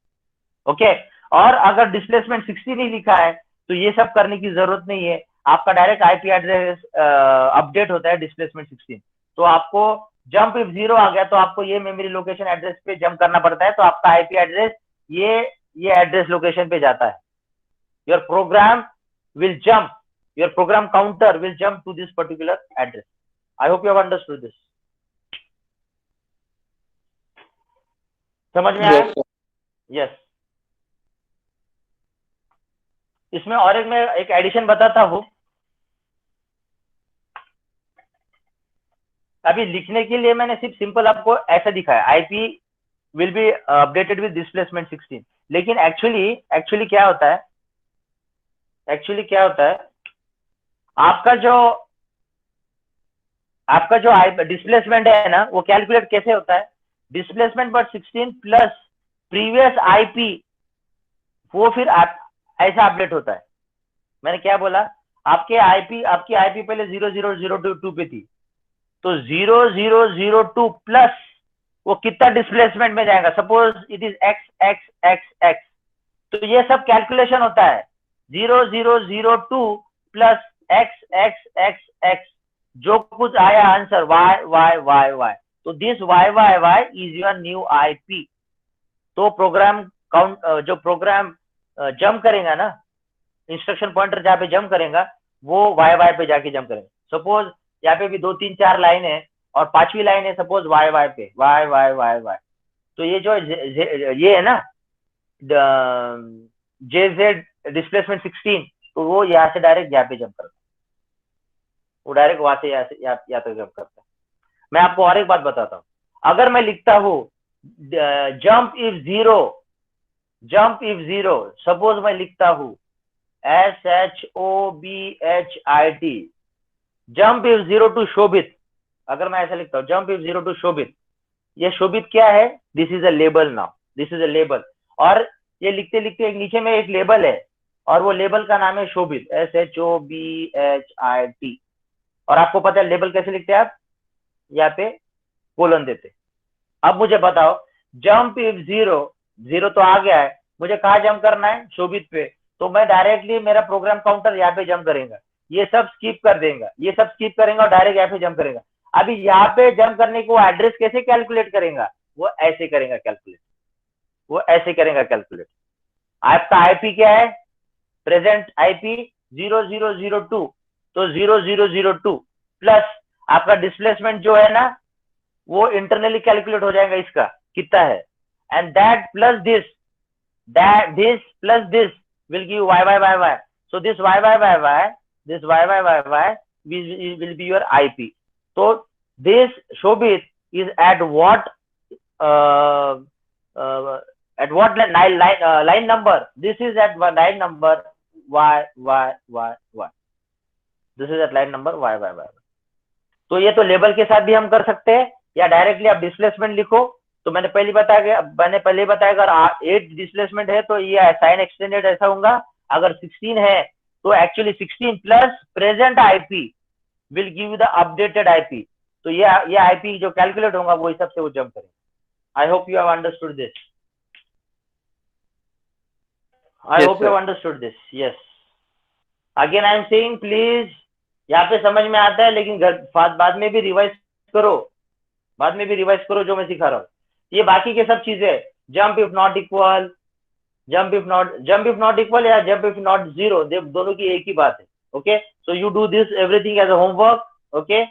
ओके, और अगर डिस्प्लेसमेंट 16 ही लिखा है तो ये सब करने की जरूरत नहीं है, आपका डायरेक्ट आईपी एड्रेस अपडेट होता है डिस्प्लेसमेंट 16. तो आपको जंप इफ 0 आ गया तो आपको ये मेमोरी लोकेशन एड्रेस पे जंप करना पड़ता है, तो आपका आईपी एड्रेस ये एड्रेस लोकेशन पे जाता है. Your program will jump, your program counter will jump to this particular address. I hope you have understood this. समझ में आया? यस. इसमें और मैं एक एडिशन बताता हूं. अभी लिखने के लिए मैंने सिर्फ सिंपल आपको ऐसा दिखाया, IP will be updated with displacement 16, लेकिन एक्चुअली क्या होता है, आपका जो डिस्प्लेसमेंट है ना, वो कैलकुलेट कैसे होता है? डिस्प्लेसमेंट पर 16 प्लस प्रीवियस आईपी, वो फिर ऐसा अपडेट होता है. मैंने क्या बोला? आपकी आईपी पहले 0002 पे थी, तो 0002 प्लस वो कितना डिस्प्लेसमेंट में जाएगा? सपोज इट इज x, तो ये सब कैलकुलेशन होता है. 0002 प्लस x, जो कुछ आया आंसर y, तो this y is your new IP. तो प्रोग्राम जो प्रोग्राम जंप करेगा ना, इंस्ट्रक्शन पॉइंटर जहाँ पे जंप करेगा वो y पे जाके जंप करेगा. सपोज यहाँ पे भी 2 3 4 लाइन है और 5वीं लाइन है सपोज y पे, y. तो ये जो ये है ना JZ डिस्प्लेसमेंट 16, तो वो यहाँ से डायरेक्ट यहाँ पे जंप करता है, वो डायरेक्ट वहां से यहाँ तक जंप करता है. मैं आपको और एक बात बताता हूँ. अगर मैं लिखता हूँ जंप इफ 0, सपोज मैं लिखता हूँ SHOBHIT, जंप इफ 0 टू शोभित. अगर मैं ऐसा लिखता हूँ जंप इफ 0 टू शोभित, ये शोभित क्या है? This is a label. Now this is a label, और ये लिखते लिखते नीचे में एक लेबल है, और वो लेबल का नाम है शोभित, SHOBHIT. और आपको पता है लेबल कैसे लिखते हैं आप? यहाँ पे कोलन देते. अब मुझे बताओ, जंप इफ 0 तो आ गया है, मुझे कहाँ जंप करना है? शोभित पे. तो मैं डायरेक्टली मेरा प्रोग्राम काउंटर यहाँ पे जंप करेगा, ये सब स्किप कर देगा, और डायरेक्ट यहाँ पे जंप करेगा. अभी यहाँ पे जंप करने को एड्रेस कैसे कैलकुलेट करेगा? वो ऐसे करेगा कैलकुलेट. आपका आईपी क्या है? प्रेजेंट आईपी 0002, तो 0002 प्लस आपका डिस्प्लेसमेंट जो है ना, वो इंटरनली कैलकुलेट हो जाएगा इसका कितना है, and that plus this will give y. So this y will be your IP. So this Shobit is at what line number? This is at line number y. This is at line number y. तो ये तो label के साथ भी हम कर सकते हैं, या डायरेक्टली आप डिस्प्लेसमेंट लिखो. तो मैंने पहले बताया अगर 8 डिस्प्लेसमेंट है तो ये साइन एक्सटेंडेड ऐसा होगा. अगर 16 है तो actually 16 plus present IP will give you the updated IP. तो ये आईपी जो कैलकुलेट होगा वो हिसाब से वो जंप करेगा। आई hope you have understood this. I Yes, hope you sir. Have understood this. Yes, again I am saying please, यहाँ पे समझ में आता है लेकिन बाद में भी रिवाइज करो, बाद में भी रिवाइज करो जो मैं सिखा रहा हूँ। ये बाकी के सब चीजें, jump if not equal, jump if not equal या जंप इफ नॉट जीरो, दोनों की एक ही बात है। Okay, so you do this everything as a homework. Okay,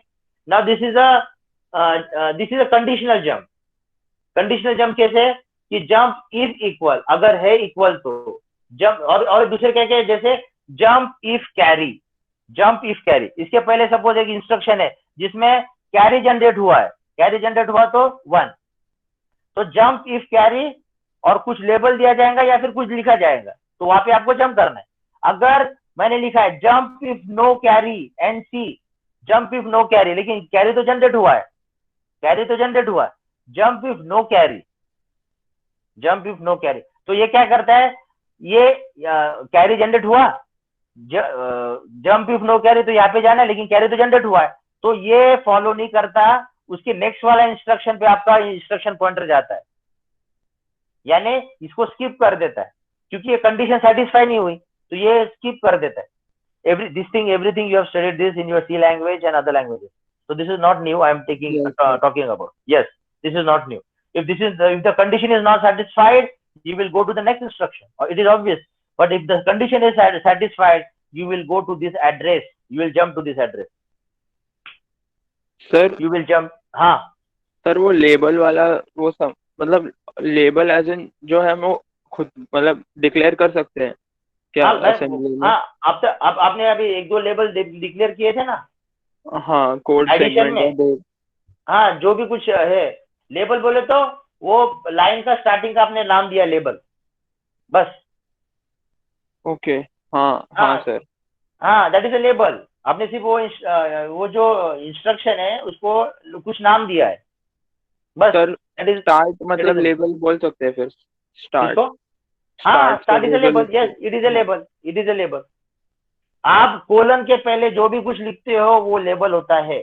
now this is a conditional jump. Conditional jump कैसे, कि जंप इफ इक्वल, अगर है इक्वल तो जंप, और दूसरे क्या क्या है, जैसे jump if carry, jump if carry. इसके पहले सपोज एक इंस्ट्रक्शन है जिसमें कैरी जनरेट हुआ है, कैरी जनरेट हुआ तो 1, तो जंप इफ कैरी और कुछ लेबल दिया जाएगा या फिर कुछ लिखा जाएगा, तो वहां पे आपको जंप करना है। अगर मैंने लिखा है jump if no carry and C, jump if no carry, लेकिन कैरी तो जनरेट हुआ है, कैरी तो जनरेट हुआ है, jump if no carry, jump if no carry, तो ये क्या करता है, ये कैरी जनरेट हुआ, जंप इफ नो कैरी, तो यहाँ पे जाना है लेकिन कैरी तो जनरेट हुआ है, तो ये फॉलो नहीं करता, उसके नेक्स्ट वाला इंस्ट्रक्शन पे आपका इंस्ट्रक्शन पॉइंटर जाता है, यानी इसको स्किप कर देता है, क्योंकि ये कंडीशन सेटिस्फाई नहीं हुई तो ये स्किप कर देता है। Everything you have studied this in your C language and other languages, so this is not new. I am Yes, sir. talking about. Yes, this is not new. If the condition is not satisfied, you will go to the next instruction. It is obvious. But if the condition is satisfied, you will go to this address. You will jump to this address. Sir, You will jump. हाँ sir वो label वाला वो सब मतलब label as in जो है वो खुद मतलब डिक्लेयर कर सकते हैं क्या असेंबली में? अब आपने अभी एक दो लेबल डिक्लेयर किए थे ना हाँ, कोड एडिशन में। सेगमेंट। हाँ, जो भी कुछ है लेबल बोले तो वो लाइन का स्टार्टिंग का आपने नाम दिया लेबल, बस। ओके, हाँ हाँ सर। हाँ, दैट इज अ लेबल। आपने सिर्फ वो जो इंस्ट्रक्शन है उसको कुछ नाम दिया है, बस। सर दैट इज स्टार्ट मतलब लेबल बोल सकते हैं फिर स्टार्ट। हाँ, start is a label. Label. Yes, it is a label, it is a label. आप कोलन के पहले जो भी कुछ लिखते हो वो लेबल होता है।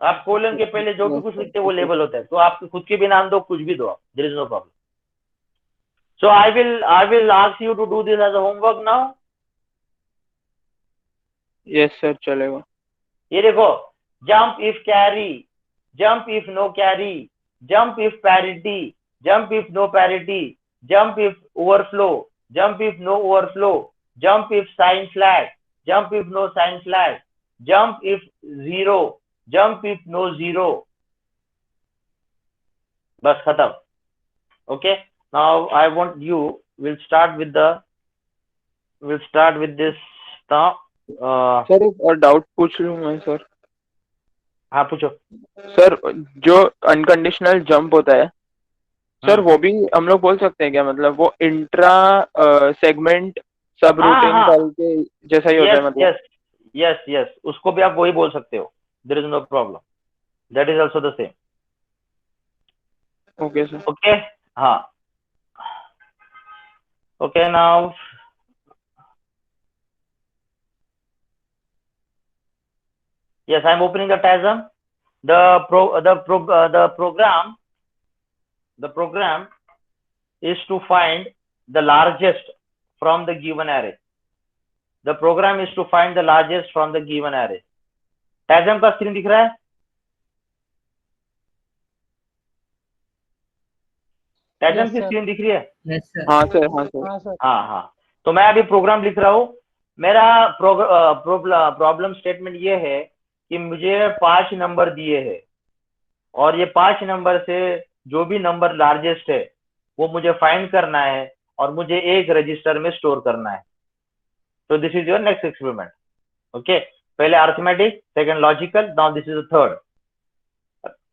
आप कोलन के पहले जो भी कुछ लिखते हो वो लेबल होता है, तो आप खुद के भी नाम दो, कुछ भी दो आप, there is no problem. So I will ask you to do this as a homework now. Yes sir, चलेगा। ये देखो, jump if carry, jump if no carry, jump if parity, jump if no parity, jump if overflow, jump if no overflow, jump if sign flag, jump if no sign flag, jump if zero, jump if no zero, बस खत्म। Okay, now I want you will start with this sir एक और doubt पूछ लूँ मैं sir? हाँ, पूछो। Sir जो अनकंडीशनल जंप होता है सर, वो भी हम लोग बोल सकते हैं क्या? मतलब वो इंट्रा सेगमेंट सब रूटिंग कॉल के जैसा ही होता है मतलब? यस, उसको भी आप वही बोल सकते हो, there is no problem, that is also the same. Okay sir. Okay, हाँ, okay, now yes, I am opening the TASM. The program is to find the largest from the given array. The program is to find the largest from the given array. TASM का screen दिख रहा है? TASM की screen दिख रही है? हाँ sir, हाँ सर। हाँ, तो मैं अभी प्रोग्राम लिख रहा हूँ। मेरा प्रॉब्लम स्टेटमेंट ये है कि मुझे 5 नंबर दिए हैं और ये 5 नंबर से जो भी नंबर लार्जेस्ट है वो मुझे फाइंड करना है और मुझे एक रजिस्टर में स्टोर करना है। तो this is your next experiment. Okay, पहले arithmetic, second logical, now this is the third.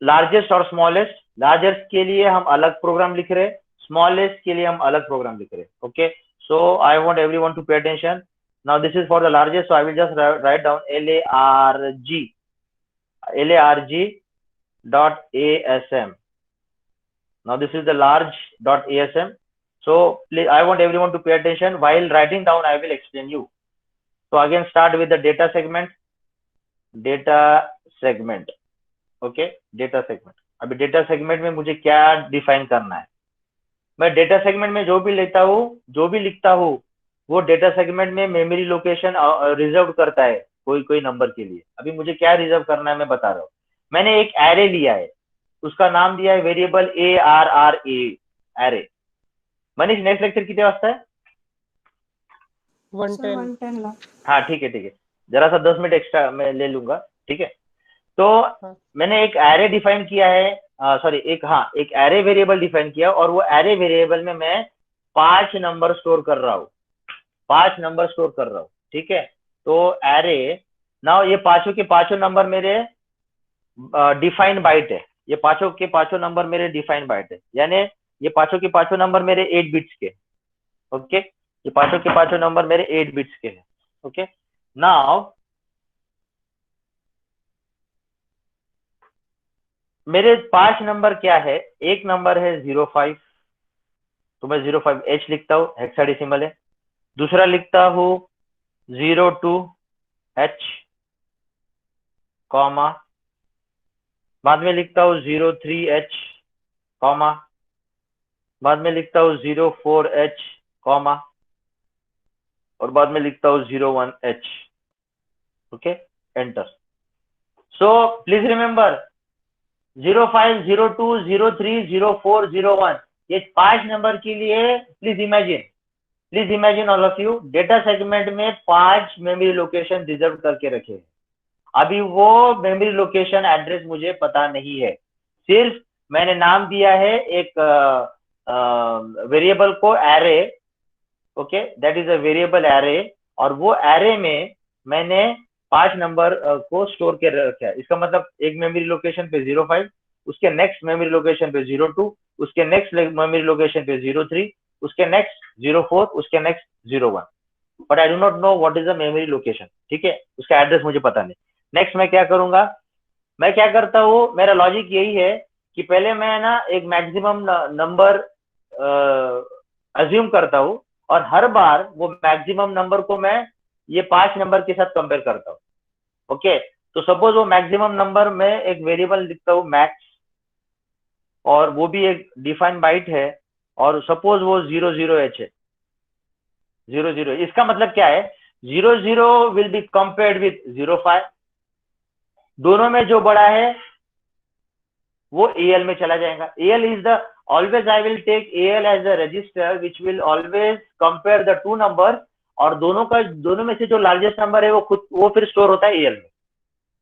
Largest और स्मॉलेस्ट, लार्जेस्ट के लिए हम अलग प्रोग्राम लिख रहे, स्मॉलेस्ट के लिए हम अलग प्रोग्राम लिख रहे। Okay, so I want everyone to pay attention. Now this is for the largest, so I will just write down larg dot asm. Now this is the large dot asm. So please, I want everyone to pay attention. While writing down, I will explain you. So again, start with the data segment. Data segment. Okay, data segment. अभी data segment में मुझे क्या define करना है? मैं data segment में जो भी लेता हूँ, जो भी लिखता हूँ, वो डेटा सेगमेंट में मेमोरी लोकेशन रिजर्व करता है कोई कोई नंबर के लिए। अभी मुझे क्या रिजर्व करना है मैं बता रहा हूँ। मैंने एक एरे लिया है, उसका नाम दिया है variable ARRA array. Manish, next lecture कितने वाजता है? 110। 110 ला। हाँ ठीक है ठीक है, जरा सा 10 मिनट एक्स्ट्रा मैं ले लूंगा, ठीक है। तो हाँ। मैंने एक एरे डिफाइन किया है, सॉरी एक एरे वेरिएबल डिफाइन किया, और वो एरे वेरिएबल में मैं 5 नंबर स्टोर कर रहा हूँ, 5 नंबर स्टोर कर रहा हूँ, ठीक है। तो एरे, नाउ ये पांचों के पांचों नंबर मेरे डिफाइंड बाइट है, ये पांचों के पांचों नंबर मेरे डिफाइंड बाइट है, यानी ये पांचों के पांचों नंबर मेरे 8 बिट्स के। ओके, ये पांचों के पांचों नंबर मेरे 8 बिट्स के हैं। ओके, नाउ मेरे 5 नंबर क्या है? एक नंबर है 05, तो मैं 05H लिखता हूँ, हेक्साडेसिमल है। दूसरा लिखता हूँ 02H, कॉमा, बाद में लिखता हूँ 03H, कॉमा, बाद में लिखता हूँ 04H, कॉमा, और बाद में लिखता हूँ 01H। Okay, enter. So please remember 05, 02, 03, 04, 01, ये 5 नंबर के लिए please imagine all of you, data segment में 5 मेमोरी लोकेशन रिजर्व करके रखे हैं। अभी वो मेमोरी लोकेशन एड्रेस मुझे पता नहीं है, सिर्फ मैंने नाम दिया है एक वेरिएबल को array. Okay, that is a variable array, और वो एरे में मैंने 5 नंबर को स्टोर कर रखा है। इसका मतलब एक मेमोरी लोकेशन पे 05, उसके नेक्स्ट मेमोरी लोकेशन पे 02, उसके नेक्स्ट मेमोरी लोकेशन पे 03, उसके नेक्स्ट 04, उसके next 01, but I do not know what is the memory location, ठीक है, उसका एड्रेस मुझे पता नहीं। नेक्स्ट मैं क्या करूंगा, मैं क्या करता हूँ, मेरा लॉजिक यही है कि पहले मैं ना एक मैक्सिमम नंबर अज्यूम करता हूँ, और हर बार वो मैक्सिमम नंबर को मैं ये 5 नंबर के साथ कंपेयर करता हूँ। ओके, तो सपोज वो मैक्सिमम नंबर में एक वेरिएबल लिखता हूँ मैक्स, और वो भी एक डिफाइन बाइट है, और सपोज वो 00H है, 00, इसका मतलब क्या है, 00 विल बी कंपेयर्ड विथ 05, दोनों में जो बड़ा है वो AL में चला जाएगा। AL is the always, I will take AL as a register which will always compare the two number, और दोनों में से जो लार्जेस्ट नंबर है वो फिर स्टोर होता है AL में।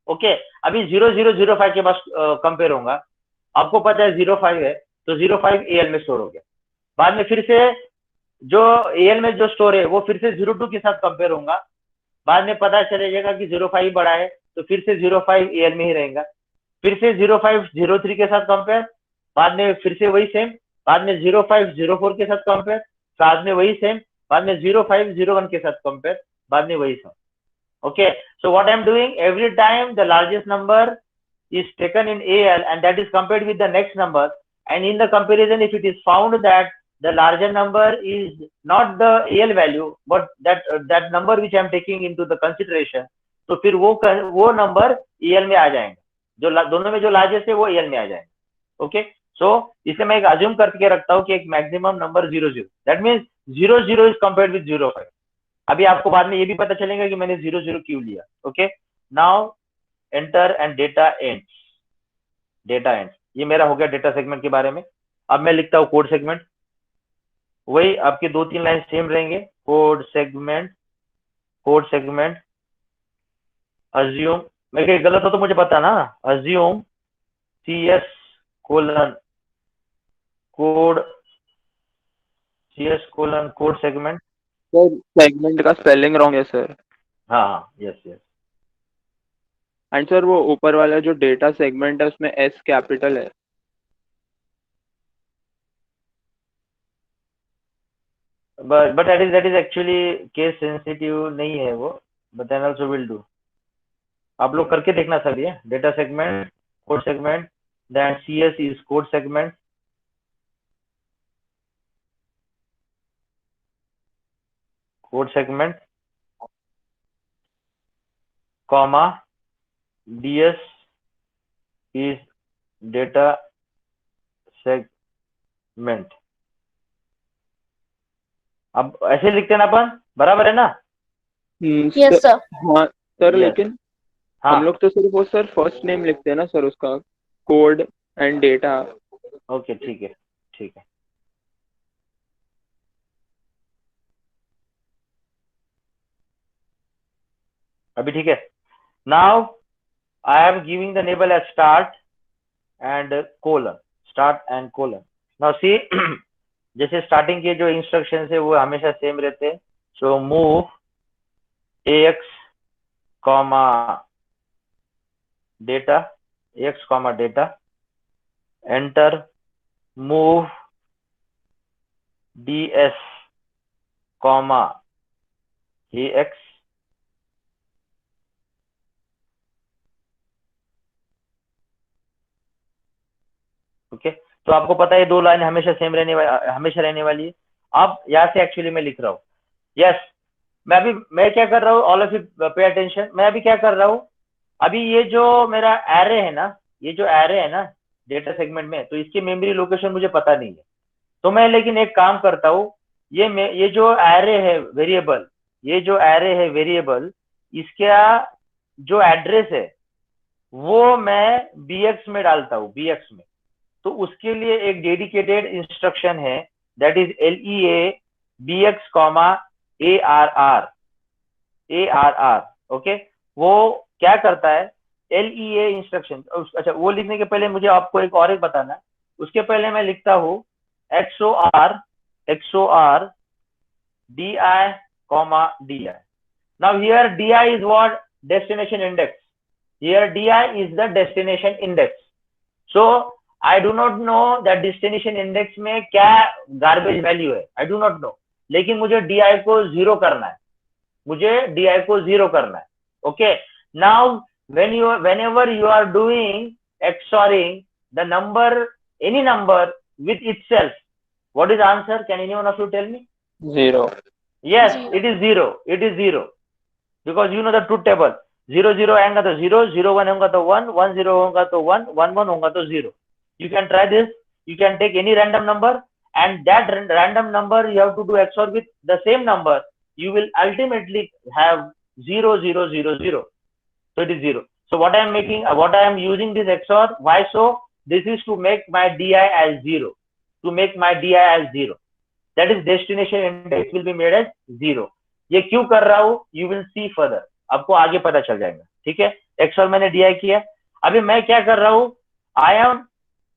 ओके, अभी 0005 के पास कंपेयर होगा, आपको पता है 05 है, तो 05 AL में स्टोर हो गया। बाद में फिर से जो AL में जो स्टोर है वो फिर से 02 के साथ कंपेयर होगा, बाद में पता चलेगा कि 05 बड़ा है, तो फिर से 05 AL में ही रहेगा। फिर से 05 03 के साथ कंपेयर, बाद में फिर से वही सेम, बाद में 05 04 के साथ कंपेयर, बाद में वही सेम, बाद में 05 01 के साथ कंपेयर, बाद में वही same. Okay, so what I'm doing, every time the largest number is taken in AL and that is compared with the next number, and in the comparison if it is found that the larger number is not the AL value but that number which I'm taking into the consideration, तो फिर वो number AL में आ जाएंगे, जो दोनों में जो largest है वो AL में आ जाएंगे। ओके, सो इसे मैं एक अज्यूम करके रखता हूँ कि एक maximum number 00, that means 00 is compared with 05। अभी आपको बाद में ये भी पता चलेगा कि मैंने 00 क्यों लिया। Okay, now enter and data ends, data ends, ये मेरा हो गया डेटा सेगमेंट के बारे में। अब मैं लिखता हूँ कोड सेगमेंट, वही आपकी 2-3 लाइन सेम रहेंगे, code segment, code segment assume, मैं कहीं गलत हो तो मुझे पता ना, assume CS colon code, CS colon code segment. Sir segment का स्पेलिंग रॉन्ग है सर। हाँ हाँ, यस यस, एंड सर वो ऊपर वाला जो डेटा सेगमेंट है उसमें S कैपिटल है। but that is actually case sensitive नहीं है वो, but then also will do। आप लोग करके देखना सर, ये data segment, code segment, then CS is code segment, code segment, comma, ds is data segment। अब ऐसे लिखते हैं ना अपन, बराबर है ना? Yes sir. हाँ सर, Yes. लेकिन हाँ हम लोग तो सिर्फ वो सर फर्स्ट नेम लिखते हैं ना सर, उसका कोड एंड डेटा। ओके, ठीक है ठीक है। अभी ठीक है। Now I am giving the label as start and colon, start and colon. Now see, जैसे स्टार्टिंग के जो इंस्ट्रक्शन है वो हमेशा सेम रहते हैं। So move ax comma data, ax comma data, enter move ds comma ax, okay. तो आपको पता है दो लाइन हमेशा सेम हमेशा रहने वाली है। अब यहाँ से एक्चुअली मैं लिख रहा हूँ, यस मैं क्या कर रहा हूँ, all of you pay attention. मैं अभी क्या कर रहा हूँ, अभी ये जो मेरा एरे है ना, ये जो एरे है ना डेटा सेगमेंट में, तो इसकी मेमोरी लोकेशन मुझे पता नहीं है। तो मैं लेकिन एक काम करता हूँ, ये जो एरे है वेरिएबल, ये जो एरे है वेरिएबल, इसका जो एड्रेस है वो मैं bx में डालता हूँ, bx में। तो उसके लिए एक डेडिकेटेड इंस्ट्रक्शन है, that is lea bx comma arr, okay. वो क्या करता है, lea इंस्ट्रक्शन। अच्छा, वो लिखने के पहले मुझे आपको एक बताना। उसके पहले मैं लिखता हूँ xor di comma di। now here di is what, destination index। here di is the destination index। so I do not know that destination index में क्या garbage value है, I do not know। लेकिन मुझे di को 0 करना है, मुझे di को 0 करना है, okay. now whenever you are doing XORing the number, any number with itself, what is answer? Can anyone of you tell me? 0। Yes, Zero. it is 0, it is 0, because you know the truth table। 0 0 आएगा तो 0, 0 1 होगा तो 1, 1 0 होगा तो 1, 1 1 होगा तो 0। you can try this, you can take any random number and that random number you have to do XOR with the same number, you will ultimately have 0 0 0 0। so it is 0। so what I am making, what I am using this XOR, why so? This is to make my di as 0, to make my di as 0, that is destination index will be made as 0। ये क्यों कर रहा हूं, you will see further, आपको आगे पता चल जाएगा, ठीक है। XOR मैंने di किया। अभी मैं क्या कर रहा हूं, I am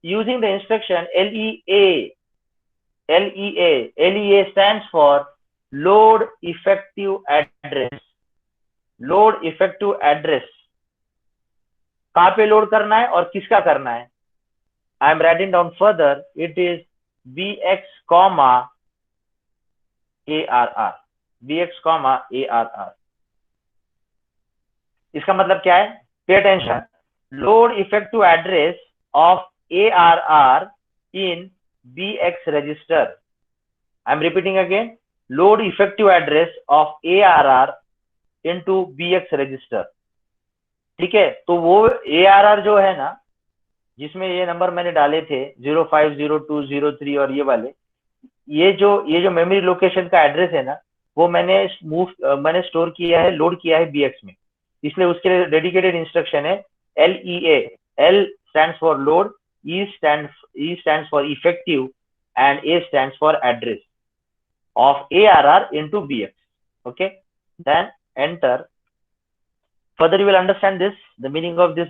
using the instruction lea। lea stands for load effective address। load effective address कहां पे लोड करना है और किसका करना है, I am writing down further, it is bx comma arr, bx comma arr। इसका मतलब क्या है, pay attention. Load effective address of arr in bx register। I am repeating again, load effective address of arr into bx register, ठीक है। तो वो arr जो है ना, जिसमें ये नंबर मैंने डाले थे 050203 और ये वाले, ये जो मेमोरी लोकेशन का एड्रेस है ना, वो मैंने स्टोर किया है, लोड किया है bx में। इसलिए उसके लिए डेडिकेटेड इंस्ट्रक्शन है lea। l stands for load, e stands for effective and a stands for address of arr into bx, okay। then enter, further you will understand this, the meaning of this।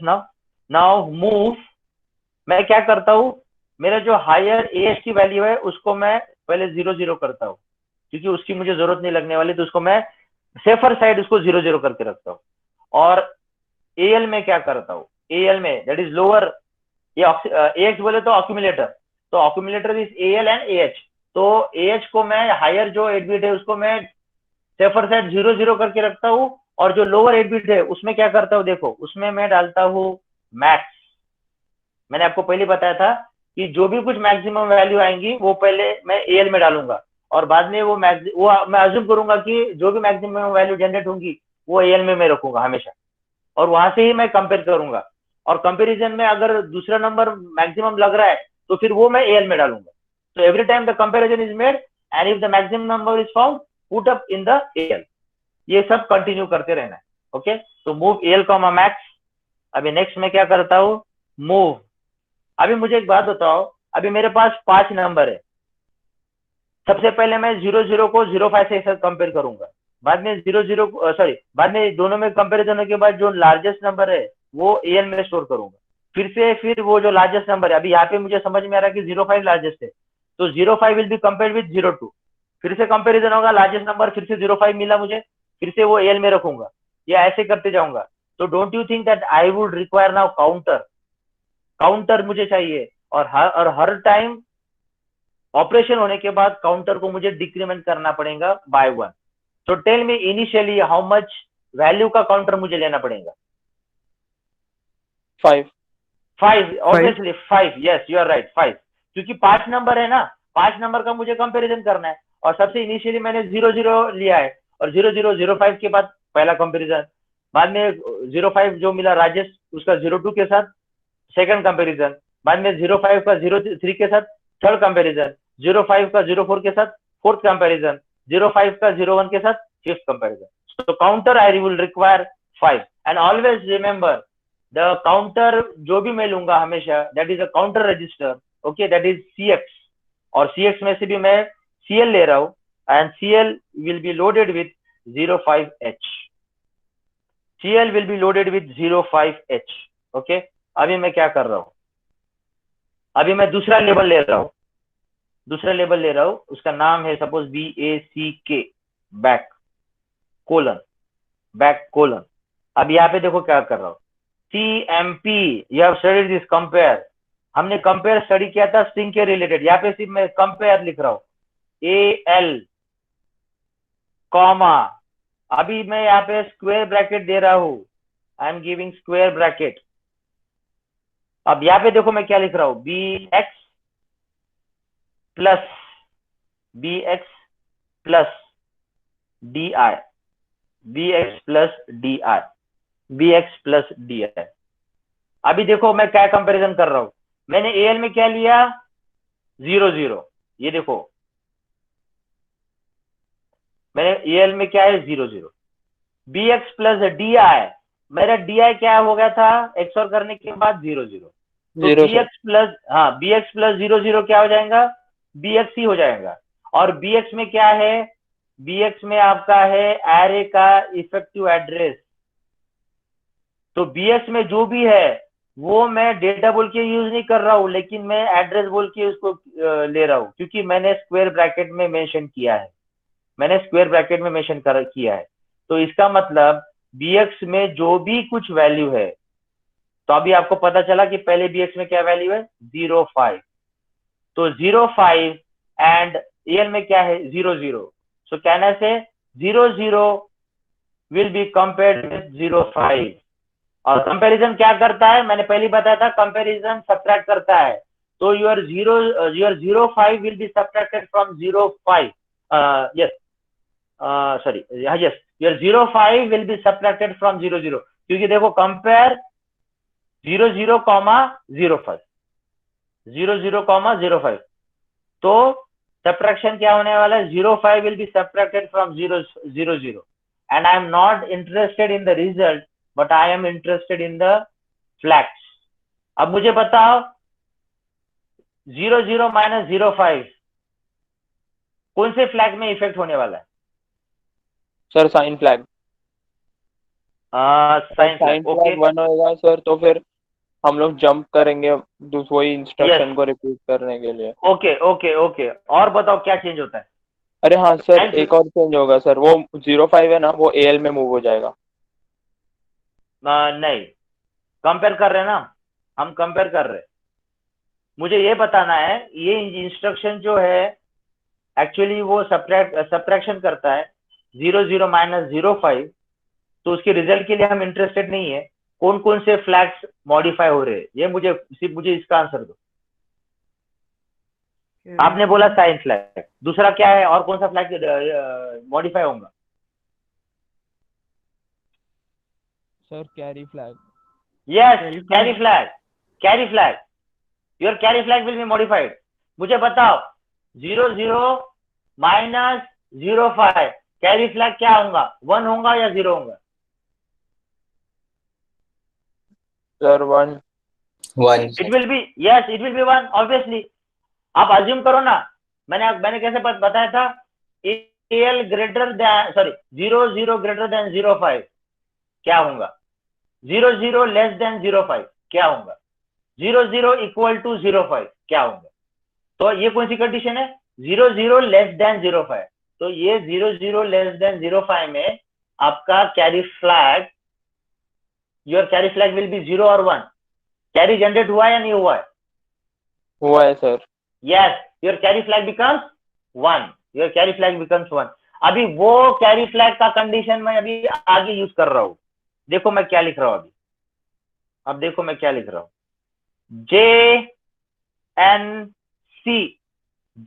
now move, मैं क्या करता हूँ, मेरा जो higher as की value है उसको मैं पहले 0 0 करता हूँ, क्योंकि उसकी मुझे जरूरत नहीं लगने वाली, तो उसको मैं सेफर साइड उसको 0 0 करके रखता हूँ। और al में क्या करता हूँ, al में दैट इज लोअर, ये ax बोले तो अक्यूमुलेटर, तो accumulator is al and ah। तो ah को मैं हायर जो 8 बिट है उसको मैं सेफर साइड 0 0 करके रखता हूँ, और जो लोअर 8 बिट है उसमें क्या करता हूँ, देखो उसमें मैं डालता हूँ मैक्स। मैंने आपको पहले बताया था कि जो भी कुछ मैक्सिमम वैल्यू आएंगी वो पहले मैं al में डालूंगा, और बाद में वो मैं अज्यूम करूंगा कि जो भी मैक्सिमम वैल्यू जनरेट होंगी वो al में मैं रखूंगा हमेशा। और वहां से ही मैं कंपेयर करूंगा, और कंपैरिजन में अगर दूसरा नंबर मैक्सिमम लग रहा है तो फिर वो मैं एएल में डालूंगा। तो every time the comparison is made and if the maximum number is found put up in the AL. ये सब कंटिन्यू करते रहना है। ओके, तो मूव एएल कॉमा मैक्स। अभी नेक्स्ट मैं क्या करता हूँ, मूव। अभी मुझे एक बात बताओ, अभी मेरे पास 5 नंबर है। सबसे पहले मैं 00 को 05 से कंपेयर करूंगा, बाद में 00 सॉरी बाद में दोनों में कंपेरिजन होने के बाद जो लार्जेस्ट नंबर है वो एएल में स्टोर करूंगा। फिर वो जो लार्जेस्ट नंबर है, अभी यहाँ पे मुझे समझ में आ रहा है कि 05 लार्जेस्ट है, तो 05 विल बी कंपेयर विद 02। फिर से कंपेरिजन होगा, लार्जेस्ट नंबर फिर से 05 मिला मुझे, फिर से वो एएल में रखूंगा, या ऐसे करते जाऊंगा। तो don't you think that I would require now counter मुझे चाहिए, और हर टाइम ऑपरेशन होने के बाद काउंटर को मुझे डिक्रीमेंट करना पड़ेगा बाय 1। तो tell me initially how much value का काउंटर मुझे लेना पड़ेगा? 5 obviously 5, yes you are right 5, क्योंकि 5 नंबर है ना, 5 नंबर का मुझे कंपैरिजन करना है, और सबसे इनिशियली मैंने 00 लिया है, और 0005 के बाद पहला कंपैरिजन, बाद में 05 जो मिला राजेश उसका 02 के साथ सेकंड कंपैरिजन, बाद में 05 का 03 के साथ थर्ड कंपैरिजन, 05 का 04 के साथ फोर्थ कंपैरिजन, 05 का 01 के साथ फिफ्थ कंपैरिजन। तो counter I will require 5 and always remember the counter जो भी मैं लूंगा हमेशा that is a counter register, okay, that is CX, और CX में से भी मैं CL ले रहा हूं and CL will be loaded with 05H। CL will be loaded with 05H। Okay, अभी मैं क्या कर रहा हूं, अभी मैं दूसरा लेबल ले रहा हूं, उसका नाम है सपोज BACK, बैक कोलन। अब यहाँ पे देखो क्या कर रहा हूं, CMP, you have studied this compare, हमने कंपेयर स्टडी किया था स्ट्रिंग के रिलेटेड, यहाँ पे सिर्फ मैं कंपेयर लिख रहा हूं AL कॉमा, अभी मैं यहाँ पे स्क्वायर ब्रैकेट दे रहा हूं, आई एम गिविंग स्क्वायर ब्रैकेट। अब यहाँ पे देखो मैं क्या लिख रहा हूं, BX plus DI, BX plus DI। अभी देखो मैं क्या कंपैरिजन कर रहा हूं, मैंने AL में क्या लिया 00, ये देखो मैंने AL में क्या है 00, BX प्लस DI, मेरा DI क्या हो गया था एक्सओर करने के बाद 00, तो BX प्लस 00 क्या हो जाएगा, BX ही हो जाएगा। और BX में क्या है, BX में आपका है एरे का इफेक्टिव एड्रेस, तो BX में जो भी है वो मैं डेटा बोल के यूज नहीं कर रहा हूं, लेकिन मैं एड्रेस बोल के उसको ले रहा हूं, क्योंकि मैंने स्क्वायर ब्रैकेट में मेंशन किया है, तो इसका मतलब BX में जो भी कुछ वैल्यू है, तो अभी आपको पता चला कि पहले BX में क्या वैल्यू है 05, तो 05 एंड AL में क्या है 00, सो कहना से 00 विल बी कंपेयर्ड विद 05। और कंपैरिजन क्या करता है, मैंने पहले बताया था कंपैरिजन सब्ट्रैक्ट करता है, तो your 05 will be subtracted from 05, yes sorry yes your 05 will be subtracted from 00, क्योंकि देखो कंपेयर 00,05, तो सब्ट्रैक्शन क्या होने वाला है, 05 will be subtracted from 00 and I am not interested in the result but I am interested in the flags. अब मुझे बताओ 00 माइनस 05 कौन से फ्लैग में इफेक्ट होने वाला है? Sir sign flag. Sign flag, okay 1 होगा सर, तो फिर हम लोग जंप करेंगे वही इंस्ट्रक्शन को रिपीट करने के लिए। ओके, और बताओ क्या चेंज होता है? अरे हाँ सर, एक और चेंज होगा सर, वो 05 है ना, वो AL में मूव हो जाएगा। नहीं, कंपेयर कर रहे हैं ना हम, कंपेयर कर रहे हैं, मुझे ये बताना है ये इंस्ट्रक्शन जो है एक्चुअली वो सब्ट्रैक्शन करता है 00 माइनस 05, तो उसके रिजल्ट के लिए हम इंटरेस्टेड नहीं है, कौन कौन से फ्लैग्स मॉडिफाई हो रहे हैं, ये मुझे इसका आंसर दो। आपने बोला साइन फ्लैग, दूसरा क्या है और कौन सा फ्लैग मॉडिफाई होगा? Sir carry flag. Yes, Carry carry flag. Carry flag. Your carry flag will be modified. मुझे बताओ 00 minus 05 कैरी फ्लैग क्या होगा, 1 होगा या 0 होगा? Sir 1. 1 It will be, yes, it will be 1 obviously. आप अज्यूम करो ना, मैंने कैसे बताया था, AL greater than, sorry 00 greater than 05 क्या होगा, 00 लेस देन 05 क्या होगा, 00 इक्वल टू 05 क्या होगा? तो ये कौन सी कंडीशन है, 00 लेस देन 05. तो ये 00 लेस देन 05 में आपका carry flag, your carry flag will be 0 और 1. कैरी जनरेट हुआ या नहीं हुआ है? हुआ है sir. Yes, your carry flag becomes 1. Your carry flag becomes 1. अभी वो कैरी फ्लैग का कंडीशन मैं अभी आगे यूज कर रहा हूं. देखो मैं क्या लिख रहा हूं अभी. अब देखो मैं क्या लिख रहा हूं.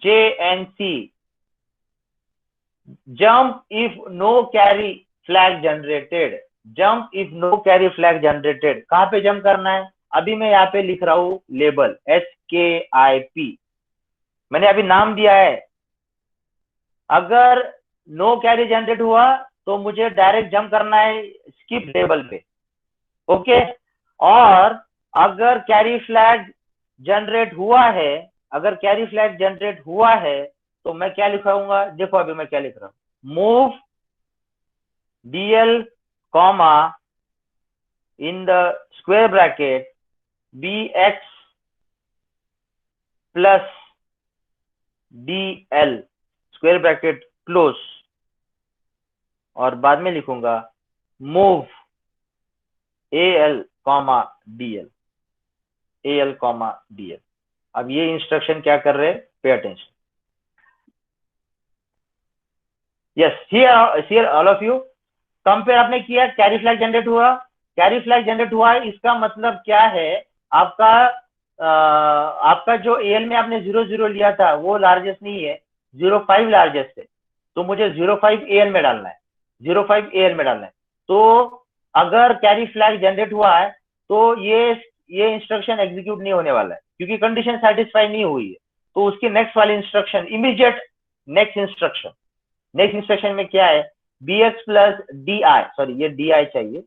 JNC jump if no carry flag generated. Jump if no carry flag generated. कहां पे जंप करना है? अभी मैं यहाँ पे लिख रहा हूं लेबल SKIP. मैंने अभी नाम दिया है. अगर नो कैरी जनरेट हुआ तो मुझे डायरेक्ट जंप करना है स्किप लेबल पे. ओके. और अगर कैरी फ्लैग जनरेट हुआ है, अगर कैरी फ्लैग जनरेट हुआ है तो मैं क्या लिखाऊंगा, देखो अभी मैं क्या लिख रहा हूं. Move DL comma in the square bracket BX plus DL square bracket close, और बाद में लिखूंगा move AL comma DL, AL comma DL. अब ये इंस्ट्रक्शन क्या कर रहे हैं, pay attention. Yes, here all of you compare आपने किया, कैरी फ्लैग जनरेट हुआ, कैरी फ्लैग जनरेट हुआ है, इसका मतलब क्या है, आपका जो AL में आपने 00 लिया था वो लार्जेस्ट नहीं है, 05 लार्जेस्ट है. तो मुझे 05 AL में डालना है, 05 AL में डालना है. तो अगर कैरी फ्लैग जनरेट हुआ है तो ये इंस्ट्रक्शन एग्जीक्यूट नहीं होने वाला है क्योंकि कंडीशन सेटिस्फाई नहीं हुई है. तो उसकी नेक्स्ट वाली इंस्ट्रक्शन, इमीडिएट नेक्स्ट इंस्ट्रक्शन में क्या है, BX प्लस DI, सॉरी ये DI चाहिए,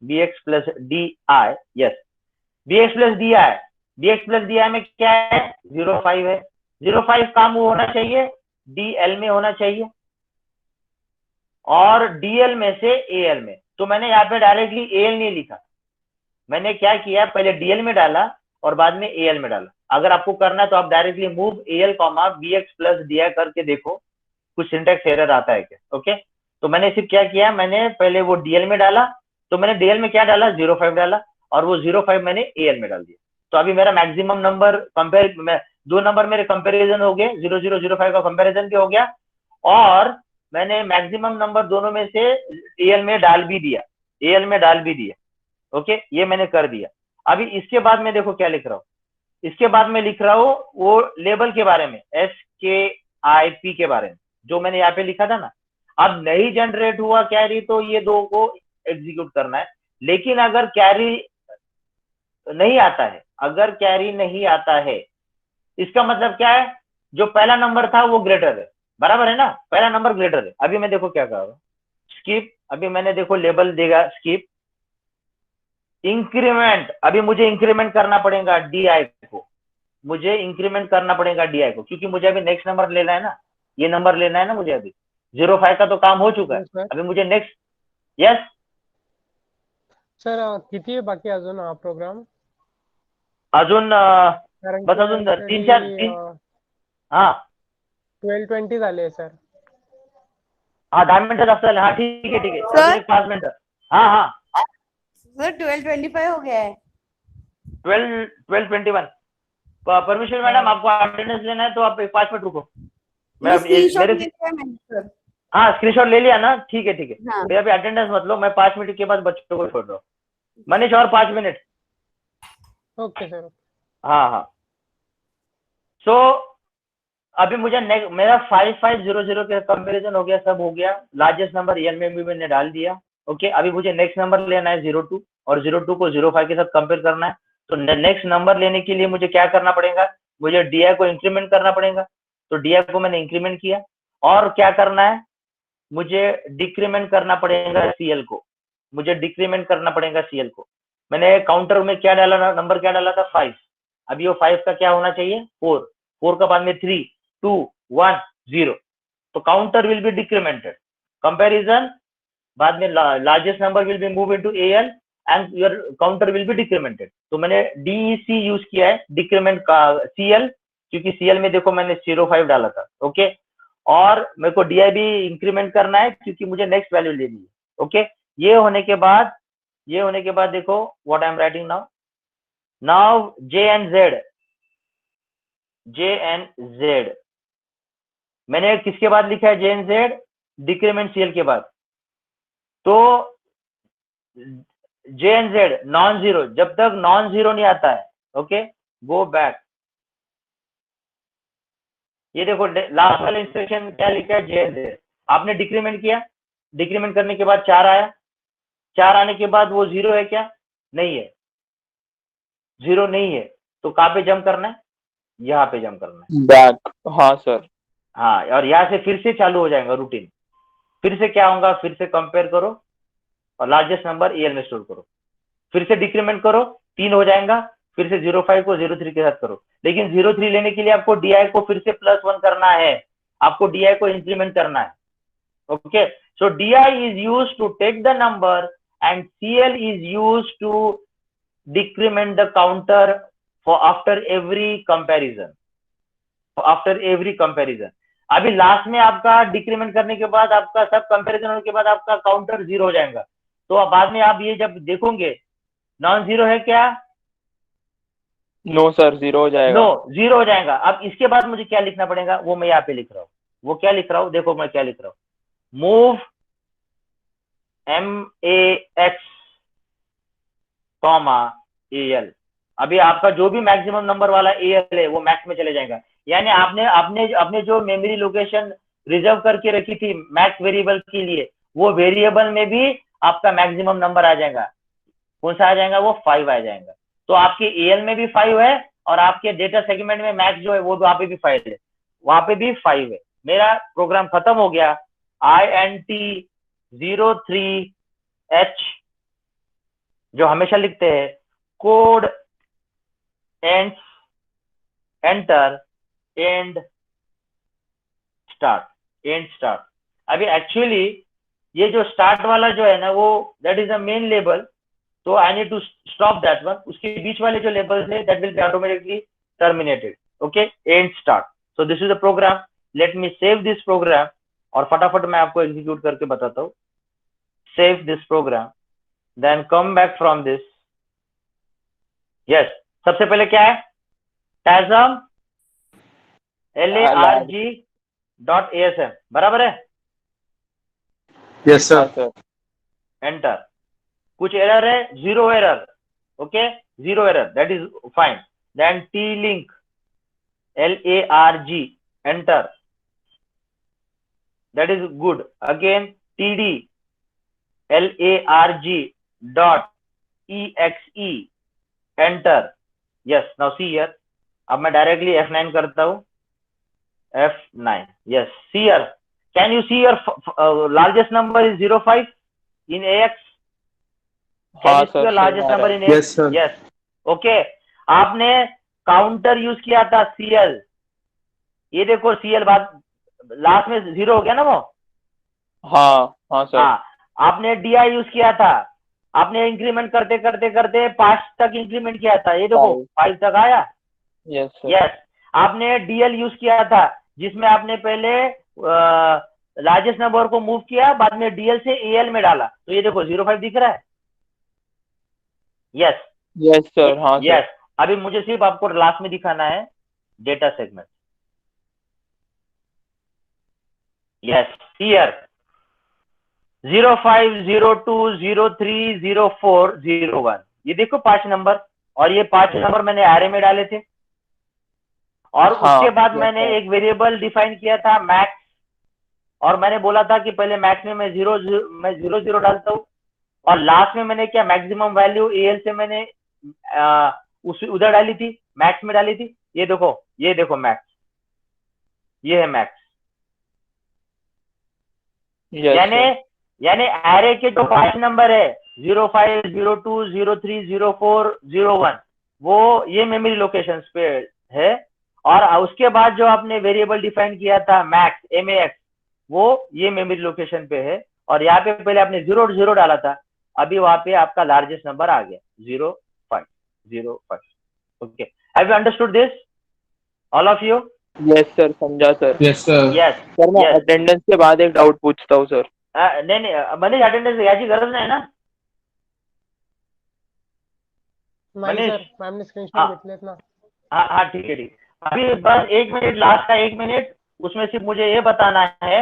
BX plus DI, yes, BX plus DI में क्या है, 05 है. 05 काम होना चाहिए DL में होना चाहिए और DL में से AL में. तो मैंने यहाँ पे डायरेक्टली AL नहीं लिखा, मैंने क्या किया, पहले DL में डाला और बाद में AL में डाला. अगर आपको करना है तो आप directly move AL comma BX plus DI करके देखो कुछ सिंटैक्स एरर आता है क्या. ओके. तो मैंने सिर्फ क्या किया, मैंने पहले वो DL में डाला, तो मैंने DL में क्या डाला, 05 डाला, और वो 05 मैंने AL में डाल दिया. तो अभी मेरा मैक्सिमम नंबर कंपेयर, दो नंबर मेरे कंपेरिजन हो गए, 0005 का कंपेरिजन भी हो गया, और मैंने मैक्सिमम नंबर दोनों में से AL में डाल भी दिया. ओके, ये मैंने कर दिया. अभी इसके बाद मैं देखो क्या लिख रहा हूँ, इसके बाद मैं लिख रहा हूँ वो लेबल के बारे में, SKIP के बारे में, जो मैंने यहाँ पे लिखा था ना. अब नहीं जनरेट हुआ कैरी तो ये दो को एग्जीक्यूट करना है. लेकिन अगर कैरी नहीं आता है, इसका मतलब क्या है, जो पहला नंबर था वो ग्रेटर है, बराबर है ना, पहला नंबर ग्रेटर है. अभी मैं देखो क्या कर रहा हूँ, स्किप. अभी मैंने देखो लेबल देगा स्किप इंक्रीमेंट. अभी मुझे इंक्रीमेंट करना पड़ेगा DI को, क्योंकि मुझे अभी नेक्स्ट नंबर लेना है ना, ये नंबर लेना है ना मुझे. अभी 05 का तो काम हो चुका है, अभी मुझे नेक्स्ट. यस सर किती आहे बाकी अजून प्रोग्राम? अजून बस अजून 3-4 हा 12:20 झाले सर. हा 10 मिनिटं असेल. हा ठीक आहे सर? अजून 5 मिनिटं. हा सर 12:25 हो गया है. 12:21. परमेश्वर मैडम, आपको अटेंडेंस लेना है तो आप 5 मिनट रुको. स्क्रीनशॉट ले लिया मैंने सर. हाँ स्क्रीनशॉट ले लिया ना, ठीक है. हाँ. मेरा भी अटेंडेंस मत लो, मैं 5 मिनट के बाद बच्चों को छोड़ रहा हूँ. मनीष और 5 मिनट. Okay sir. हाँ. सो अभी मुझे मेरा 5500 के कंपैरिजन हो गया, सब हो गया. लार्जेस्ट नंबर EL में भी मैंने डाल दिया. ओके, अभी मुझे नेक्स्ट नंबर लेना है 02 और 02 को 05 के साथ कंपेयर करना है। तो नेक्स्ट नंबर लेने के लिए मुझे क्या करना पड़ेगा, मुझे DI को इंक्रीमेंट करना पड़ेगा। तो DI को मैंने इंक्रीमेंट किया, और क्या करना है, मुझे डिक्रीमेंट करना पड़ेगा CL को, मुझे डिक्रीमेंट करना पड़ेगा CL को। मैंने काउंटर में क्या डाला, नंबर क्या डाला था 5। अभी वो 5 का क्या होना चाहिए 4, 4 का बाद में 3 2 1 0। तो काउंटर विल बी डिक्रीमेंटेड, कंपैरिजन बाद में largest number will be move into AL and your counter will be डिक्रीमेंटेड। तो मैंने DEC यूज किया है, डिक्रीमेंट का CL, क्योंकि CL में देखो मैंने 05 डाला था। ओके, और मेरे को DI भी इंक्रीमेंट करना है क्योंकि मुझे नेक्स्ट वैल्यू लेनी है। ओके, ये होने के बाद देखो what I am writing now. Now J and Z मैंने किसके बाद लिखा है, J and Z decrement CL के बाद। तो J and Z non zero, जब तक नॉन जीरो नहीं आता है, ओके, गो बैक। ये देखो लास्ट वाला इंस्ट्रक्शन क्या लिखा है, J and Z आपने डिक्रीमेंट किया, डिक्रीमेंट करने के बाद 4 आया, 4 आने के बाद वो 0 है क्या, नहीं है, 0 नहीं है। तो कहाँ पे जंप करना है, यहाँ पे जंप करना है, बैक। हाँ सर। हाँ, और यहाँ से फिर से चालू हो जाएगा रूटीन। फिर से क्या होगा, फिर से कंपेयर करो और लार्जेस्ट नंबर EL में स्टोर करो, फिर से डिक्रीमेंट करो, 3 हो जाएगा, फिर से 05 को 03 के साथ करो। लेकिन 03 लेने के लिए आपको DI को फिर से +1 करना है, आपको DI को इंक्रीमेंट करना है। Okay, so DI is use to take the number and CL is use to decrement the counter for after every comparison, अभी लास्ट में आपका डिक्रीमेंट करने के बाद, आपका सब कंपैरिजन होने के बाद आपका काउंटर 0 हो जाएगा। तो अब बाद में आप ये जब देखोगे नॉन जीरो है क्या, नो सर, 0 हो जाएगा। नो, 0 हो जाएगा। अब इसके बाद मुझे क्या लिखना पड़ेगा, वो मैं यहाँ पे लिख रहा हूँ। वो क्या लिख रहा हूँ, देखो मैं क्या लिख रहा हूँ, मूव MAX AL। अभी आपका जो भी मैक्सिमम नंबर वाला AL है वो मैक्स में चले जाएगा, यानी आपने जो मेमोरी लोकेशन रिजर्व करके रखी थी मैक्स वेरिएबल के लिए, वो वेरिएबल में भी आपका मैक्सिमम नंबर आ जाएगा। कौन सा आ जाएगा, वो 5 आ जाएगा। तो आपके AL में भी 5 है और आपके डेटा सेगमेंट में मैक्स जो है वो वहां पे भी 5 है, वहां पे भी 5 है। मेरा प्रोग्राम खत्म हो गया। INT 03H जो हमेशा लिखते हैं, code end enter end start. अभी एक्चुअली ये जो स्टार्ट वाला जो है ना, वो that is the main label, तो I need to stop that one. उसके बीच वाले जो लेबल्स है that will be automatically terminated. Okay, end start. So this is the program, let me save this program और फटाफट मैं आपको एग्जीक्यूट करके बताता हूँ। Save this program, then come back from this. Yes, सबसे पहले क्या है, TASM LARG.ASM, बराबर है, यस हाँ सर। सर। एंटर। कुछ एरर है, 0 error, okay, 0 error, that is fine. Then T-Link LARG, enter, that is good. Again TD LARG.EXE, enter. Yes, now see here. अब मैं डायरेक्टली F9 करता हूँ, F9. Yes, see here. Can you see your largest number is 05 in AX? Can हाँ you see sir, your largest number in AX? Yes, sir. Yes. Okay. आपने counter use किया था CL, ये देखो CL बाद last में 0 हो गया ना वो। हाँ हाँ सर। हाँ, आपने DI यूज किया था, आपने इंक्रीमेंट करते करते करते 5 तक इंक्रीमेंट किया था, ये देखो 5 तक आया। Yes sir. यस, आपने DL यूज किया था जिसमें आपने पहले लार्जेस्ट नंबर को मूव किया, बाद में DL से AL में डाला, तो ये देखो 05 दिख रहा है। Yes yes sir. हाँ सर। यस, अभी मुझे सिर्फ आपको लास्ट में दिखाना है डेटा सेगमेंट। यस, हियर 05 02 03 04 01, ये देखो 5 नंबर, और ये 5 नंबर मैंने एरे में डाले थे। और हाँ, उसके बाद yes, मैंने sir. एक वेरिएबल डिफाइन किया था मैक्स, और मैंने बोला था कि पहले मैक्स में मैं 0 0 डालता हूँ, और लास्ट में मैंने क्या मैक्सिमम वैल्यू AL से मैंने उस उधर डाली थी, मैक्स में डाली थी। ये देखो मैक्स, ये है मैक्स। यानी एरे के जो 5 नंबर है 05, 02, 03, 04, 01 वो ये मेमोरी लोकेशन पे है। और उसके बाद जो आपने वेरिएबल डिफाइन किया था मैक्स, MAX, वो ये मेमोरी लोकेशन पे है। और यहाँ पे पहले आपने 0 डाला था, अभी वहां पे आपका लार्जेस्ट नंबर आ गया 0505। Okay, have you understood this all of you? Yes sir, समझा sir. Yes sir. Yes sir मैं अटेंडेंस के बाद एक डाउट पूछता हूँ सर। नहीं मनीष, अटेंडेंस याची गरज नाही ना? नाही मनीष? सर, मॅमने स्क्रीनशॉट घेतलेत ना. हाँ ठीक है ठीक। अभी बस 1 मिनट, लास्ट का 1 मिनट, उसमें सिर्फ मुझे ये बताना है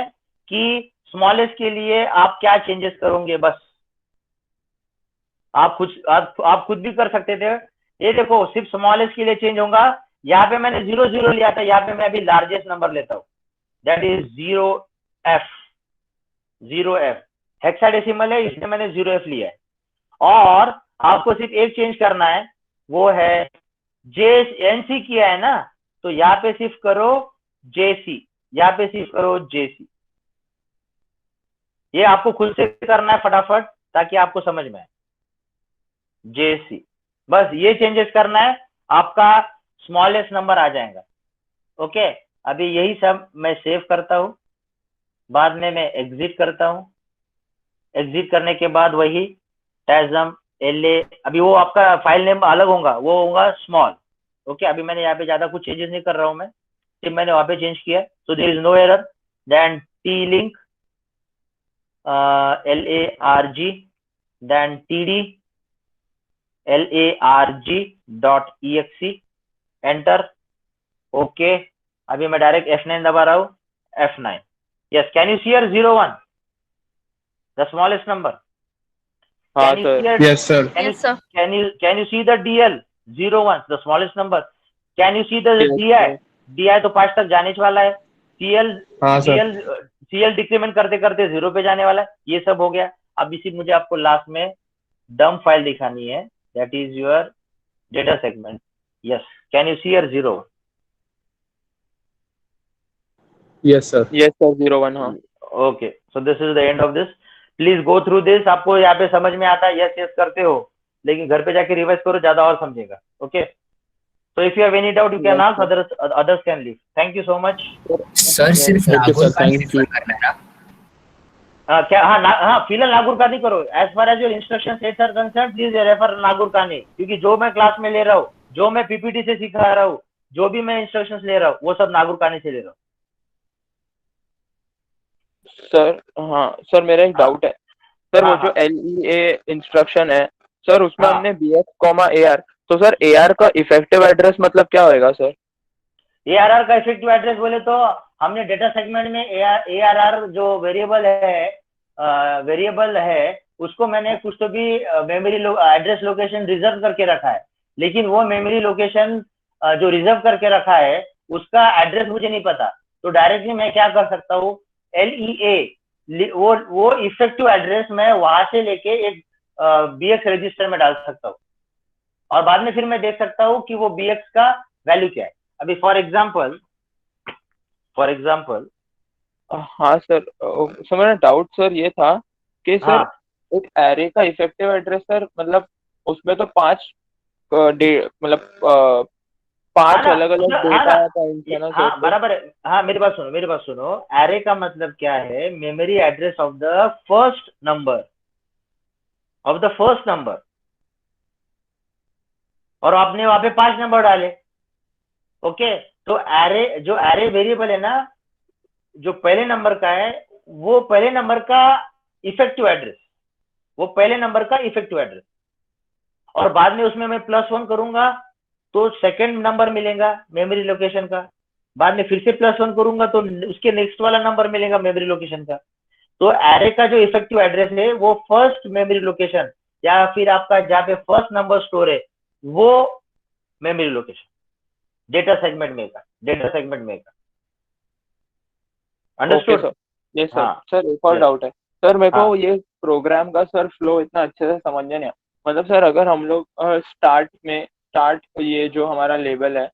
कि स्मॉलेस्ट के लिए आप क्या चेंजेस करोगे। बस आप खुद भी कर सकते थे। ये देखो सिर्फ स्मॉलेस्ट के लिए चेंज होगा। यहाँ पे मैंने 0 लिया था, यहाँ पे मैं अभी लार्जेस्ट नंबर लेता हूँ, दैट इज 0F हेक्साडेसिमल है, इसलिए मैंने 0F लिया है। और आपको सिर्फ एक चेंज करना है, वो है NC किया है ना, तो यहाँ पे सिर्फ करो JC, यहाँ पे सिर्फ करो JC। ये आपको खुद से करना है फटाफट, ताकि आपको समझ में आए। JC, बस ये चेंजेस करना है, आपका स्मॉलेस्ट नंबर आ जाएगा। ओके, अभी यही सब मैं सेव करता हूँ, बाद में मैं एग्जिट करता हूँ। एग्जिट करने के बाद वही TASM LA, अभी वो आपका फाइल नेम अलग होगा, वो होगा स्मॉल। ओके, अभी मैंने यहाँ पे ज्यादा कुछ चेंजेस नहीं कर रहा हूँ मैं, सिर्फ मैंने वहां पे चेंज किया, so there is no error. Then T-Link LARG, then TD LARG.exe, enter. Okay, अभी मैं डायरेक्ट F9 दबा रहा हूँ, F9। Yes, can you see here 01, the smallest number? हाँ Can you sir. see a- Yes, sir. Yes, sir. Can you see the DL 01, the smallest number? Can you see the Yes, DI? sir. DI तो 5 तक जाने वाला है। हाँ sir. CL decrement करते करते 0 पे जाने वाला है। ये सब हो गया। अब इसी मुझे आपको लास्ट में डम फाइल दिखानी है, that is your data segment. Yes, can you see your 0? Yes, sir. Yes sir, 01। हाँ okay, so this is the end of this. Please go through this. आपको यहाँ पे समझ में आता है, यस यस करते हो, लेकिन घर पे जाके रिवाइज करो, ज्यादा और समझेगा। Okay, so if you have any doubt you can ask, others can leave. Thank you so much. Sir सिर्फ Okay, नागौर sir, का ही thank you. रेफर करना है ना? क्या? हाँ फिलहाल नागौर का नहीं करो। As far as your instruction sets are concern, please refer Nagaur का नहीं, क्योंकि जो मैं क्लास में ले रहा हूँ, जो मैं PPT से सिखा रहा हूँ, जो भी मैं इंस्ट्रक्शंस ले रहा हूँ, वो सब नागौर का नहीं से ले रहा हूँ। सर हाँ सर, मेरा एक डाउट है सर। वो जो LEA इंस्ट्रक्शन है सर, उसमें हमने BX, AR, तो सर AR का इफेक्टिव एड्रेस मतलब क्या होएगा सर? ARR का इफेक्टिव एड्रेस बोले तो हमने डेटा सेगमेंट में ARR जो वेरिएबल है उसको मैंने कुछ तो भी मेमोरी एड्रेस लोकेशन रिजर्व करके रखा है, लेकिन वो मेमोरी लोकेशन जो रिजर्व करके रखा है उसका एड्रेस मुझे नहीं पता। तो डायरेक्टली मैं क्या कर सकता हूँ, LEA वो इफेक्टिव एड्रेस मैं वहां से लेके एक BX रजिस्टर में डाल सकता हूँ, और बाद में फिर मैं देख सकता हूँ कि वो BX का वैल्यू क्या है। अभी फॉर एग्जाम्पल हाँ सर, सर मेरा डाउट सर ये था कि सर एक एरे का इफेक्टिव एड्रेस सर, मतलब उसमें तो 5 5 अलग अलग डेटा पॉइंट्स है ना सर? हाँ बराबर है। हाँ मेरी बात सुनो। एरे का मतलब क्या है? Memory address of the first number, और आपने वहां पे 5 नंबर डाले। ओके, तो जो एरे वेरिएबल है ना, जो पहले नंबर का है, वो पहले नंबर का इफेक्टिव एड्रेस, और बाद में उसमें मैं +1 करूंगा तो सेकंड नंबर मिलेगा मेमोरी लोकेशन का, बाद में फिर से +1 करूंगा तो उसके नेक्स्ट वाला नंबर मिलेगा मेमोरी लोकेशन का। तो एरे का जो इफेक्टिव एड्रेस है वो फर्स्ट मेमोरी लोकेशन, या फिर आपका जहाँ पे फर्स्ट नंबर स्टोर है वो मेमोरी लोकेशन डेटा सेगमेंट में का। अंडरस्टूड? Yes sir. सर एक और डाउट है सर मेरे हाँ को ये प्रोग्राम का सर फ्लो इतना अच्छे से समझ नहीं आया। मतलब सर अगर हम लोग स्टार्ट ये जो हमारा लेवल है,